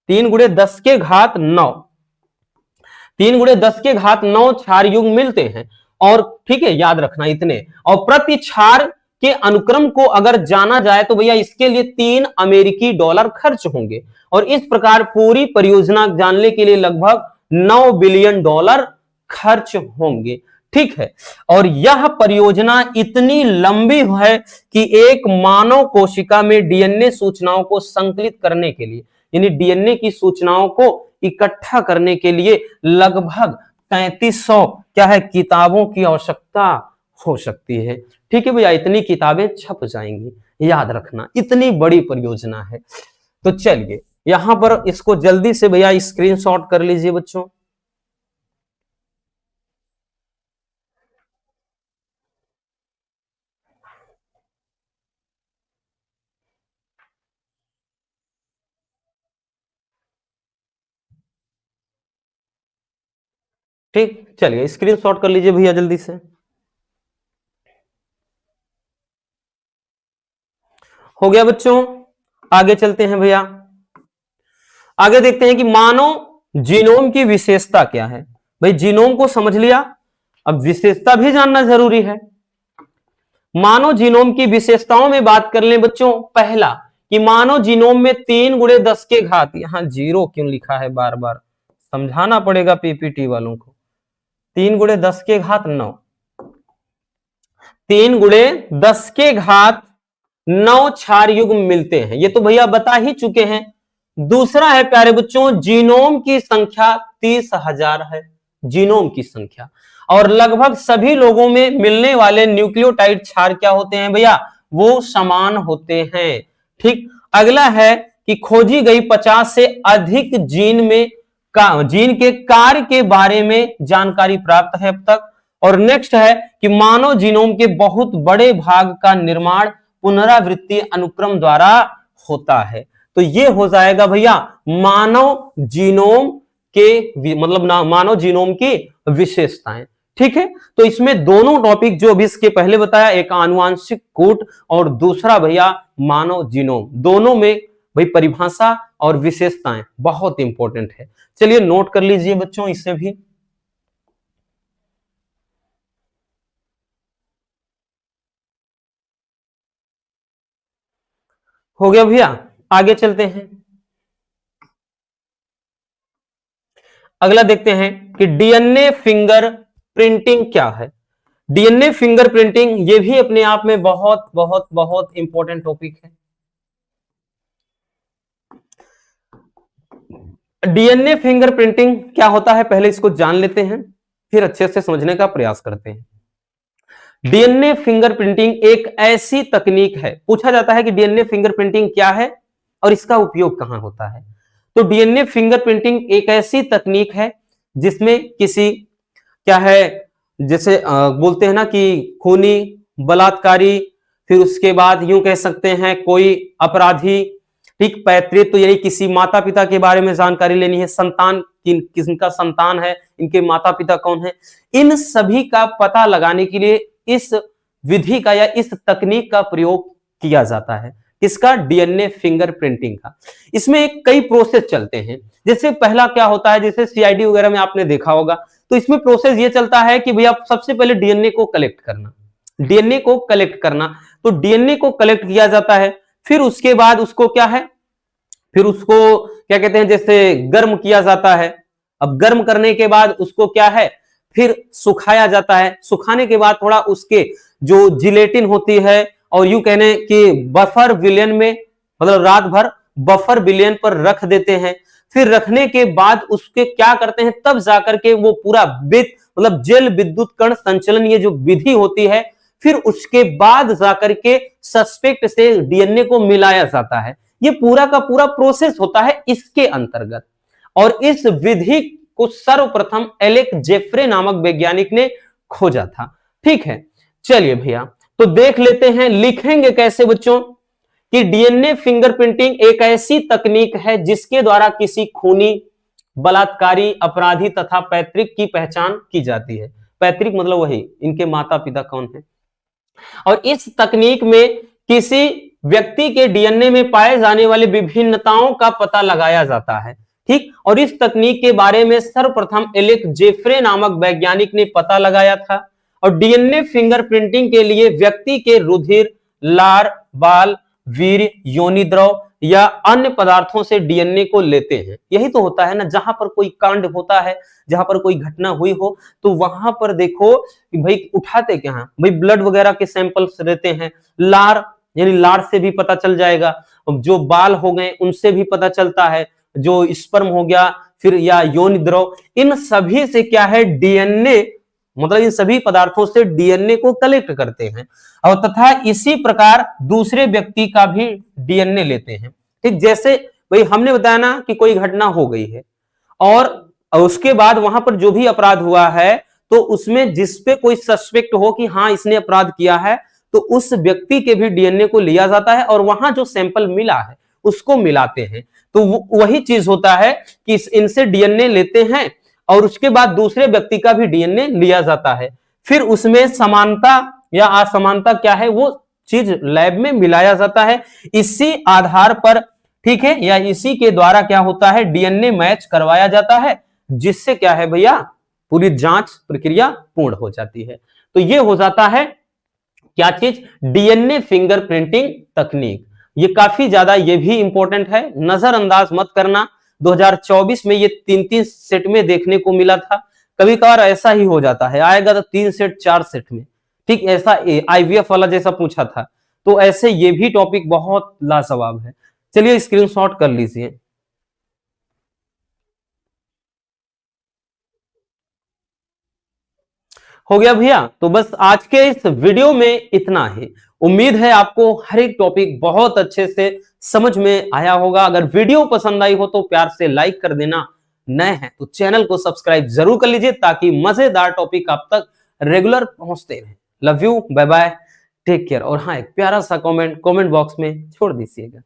3 × 10 के घात 9, 3 × 10 के घात 9 क्षार युग्म मिलते हैं। और ठीक है, याद रखना इतने। और प्रति क्षार के अनुक्रम को अगर जाना जाए तो भैया इसके लिए $3 खर्च होंगे। और इस प्रकार पूरी परियोजना जानने के लिए लगभग $9 बिलियन खर्च होंगे। ठीक है, और यह परियोजना इतनी लंबी है कि एक मानव कोशिका में डीएनए सूचनाओं को संकलित करने के लिए, यानी डीएनए की सूचनाओं को इकट्ठा करने के लिए लगभग 3300 क्या है किताबों की आवश्यकता हो सकती है। ठीक है भैया, इतनी किताबें छप जाएंगी, याद रखना, इतनी बड़ी परियोजना है। तो चलिए यहां पर इसको जल्दी से भैया स्क्रीनशॉट कर लीजिए बच्चों। ठीक, चलिए स्क्रीनशॉट कर लीजिए भैया जल्दी से। हो गया बच्चों, आगे चलते हैं भैया। आगे देखते हैं कि मानव जीनोम की विशेषता क्या है। भाई जीनोम को समझ लिया, अब विशेषता भी जानना जरूरी है। मानव जीनोम की विशेषताओं में बात कर लें बच्चों। पहला कि मानव जीनोम में 3 × 10 के घात, यहां 0 क्यों लिखा है, बार बार समझाना पड़ेगा पीपीटी वालों को। 3 × 10 के घात 9, 3 × 10 के घात 9 क्षार युग्म मिलते हैं, ये तो भैया बता ही चुके हैं। दूसरा है प्यारे बच्चों, जीनोम की संख्या 30,000 है, जीनोम की संख्या। और लगभग सभी लोगों में मिलने वाले न्यूक्लियोटाइड क्षार क्या होते हैं भैया? वो समान होते हैं। ठीक, अगला है कि खोजी गई 50 से अधिक जीन में जीन के कार्य के बारे में जानकारी प्राप्त है अब तक। और नेक्स्ट है कि मानव जीनोम के बहुत बड़े भाग का निर्माण पुनरावृत्ति अनुक्रम द्वारा होता है। तो ये हो जाएगा भैया मानव जीनोम के मतलब मानव जीनोम की विशेषताएं। ठीक है, तो इसमें दोनों टॉपिक जो अभी इसके पहले बताया, एक आनुवांशिक कूट और दूसरा भैया मानव जीनोम, दोनों में भाई परिभाषा और विशेषताएं बहुत इंपॉर्टेंट है। चलिए नोट कर लीजिए बच्चों इसे भी। हो गया भैया, आगे चलते हैं। अगला देखते हैं कि डीएनए फिंगर प्रिंटिंग क्या है। डीएनए फिंगर प्रिंटिंग ये भी अपने आप में बहुत बहुत बहुत इंपॉर्टेंट टॉपिक है। डीएनए फिंगर प्रिंटिंग क्या होता है पहले इसको जान लेते हैं, फिर अच्छे से समझने का प्रयास करते हैं। डीएनए फिंगर प्रिंटिंग एक ऐसी तकनीक है, पूछा जाता है कि डीएनए फिंगर प्रिंटिंग क्या है और इसका उपयोग कहां होता है। तो डीएनए फिंगर प्रिंटिंग एक ऐसी तकनीक है जिसमें किसी क्या है, जैसे बोलते हैं ना कि खूनी, बलात्कारी, फिर उसके बाद यूं कह सकते हैं कोई अपराधी, ठीक, पैतृत्व तो यानी किसी माता पिता के बारे में जानकारी लेनी है, संतान किसका संतान है, इनके माता पिता कौन है, इन सभी का पता लगाने के लिए इस विधि का या इस तकनीक का प्रयोग किया जाता है। किसका? डीएनए फिंगर प्रिंटिंग का। इसमें कई प्रोसेस चलते हैं। जैसे पहला क्या होता है, जैसे सीआईडी वगैरह में आपने देखा होगा, तो इसमें प्रोसेस ये चलता है कि भैया सबसे पहले डीएनए को कलेक्ट करना, डीएनए को कलेक्ट करना। तो डीएनए को कलेक्ट किया जाता है, फिर उसके बाद उसको क्या है, फिर उसको क्या कहते हैं, जैसे गर्म किया जाता है। अब गर्म करने के बाद उसको क्या है, फिर सुखाया जाता है। सुखाने के बाद थोड़ा उसके जो जिलेटिन होती है, और यूं कहने कि बफर विलियन में, मतलब रात भर बफर विलियन पर रख देते हैं। फिर रखने के बाद उसके क्या करते हैं, तब जाकर के वो पूरा मतलब जल विद्युत कण संचलन, ये जो विधि होती है, फिर उसके बाद जाकर के सस्पेक्ट से डीएनए को मिलाया जाता है। ये पूरा का पूरा प्रोसेस होता है इसके अंतर्गत। और इस विधि को सर्वप्रथम एलेक जेफ्रे नामक वैज्ञानिक ने खोजा था। ठीक है, चलिए भैया तो देख लेते हैं लिखेंगे कैसे बच्चों कि डीएनए फिंगरप्रिंटिंग एक ऐसी तकनीक है जिसके द्वारा किसी खूनी, बलात्कारी, अपराधी तथा पैतृक की पहचान की जाती है। पैतृक मतलब वही इनके माता पिता कौन है। और इस तकनीक में किसी व्यक्ति के डीएनए में पाए जाने वाले विभिन्नताओं का पता लगाया जाता है। ठीक, और इस तकनीक के बारे में सर्वप्रथम एलेक जेफ्रे नामक वैज्ञानिक ने पता लगाया था। और डीएनए फिंगरप्रिंटिंग के लिए व्यक्ति के रुधिर, लार, बाल, वीर्य, योनि द्रव या अन्य पदार्थों से डीएनए को लेते हैं। यही तो होता है ना, जहां पर कोई कांड होता है, जहां पर कोई घटना हुई हो, तो वहां पर देखो कि भाई उठाते क्या है, भाई ब्लड वगैरह के सैंपल्स रहते हैं, लार यानी लार से भी पता चल जाएगा, जो बाल हो गए उनसे भी पता चलता है, जो स्पर्म हो गया फिर या योनि द्रव, इन सभी से क्या है डीएनए, मतलब इन सभी पदार्थों से डीएनए को कलेक्ट करते हैं और तथा इसी प्रकार दूसरे व्यक्ति का भी डीएनए लेते हैं। ठीक, जैसे भाई हमने बताया ना कि कोई घटना हो गई है और उसके बाद वहां पर जो भी अपराध हुआ है तो उसमें जिसपे कोई सस्पेक्ट हो कि हाँ इसने अपराध किया है तो उस व्यक्ति के भी डीएनए को लिया जाता है और वहां जो सैंपल मिला है उसको मिलाते हैं। तो वही चीज होता है कि इनसे डीएनए लेते हैं और उसके बाद दूसरे व्यक्ति का भी डीएनए लिया जाता है, फिर उसमें समानता या असमानता क्या है वो चीज लैब में मिलाया जाता है। इसी आधार पर, ठीक है, या इसी के द्वारा क्या होता है डीएनए मैच करवाया जाता है, जिससे क्या है भैया पूरी जांच प्रक्रिया पूर्ण हो जाती है। तो ये हो जाता है क्या चीज, डीएनए फिंगरप्रिंटिंग तकनीक। ये काफी ज्यादा ये भी इंपॉर्टेंट है, नजरअंदाज मत करना। 2024 में ये 3-3 सेट में देखने को मिला था, कभी कभार ऐसा ही हो जाता है, आएगा तो 3 सेट 4 सेट में। ठीक, ऐसा आईवीएफ वाला जैसा पूछा था, तो ऐसे ये भी टॉपिक बहुत लाजवाब है। चलिए स्क्रीनशॉट कर लीजिए। हो गया भैया, तो बस आज के इस वीडियो में इतना ही। उम्मीद है आपको हर एक टॉपिक बहुत अच्छे से समझ में आया होगा। अगर वीडियो पसंद आई हो तो प्यार से लाइक कर देना, नए हैं तो चैनल को सब्सक्राइब जरूर कर लीजिए ताकि मजेदार टॉपिक आप तक रेगुलर पहुंचते रहे। Love you, bye bye, take care. और हाँ, एक प्यारा सा कमेंट बॉक्स में छोड़ दीजिएगा।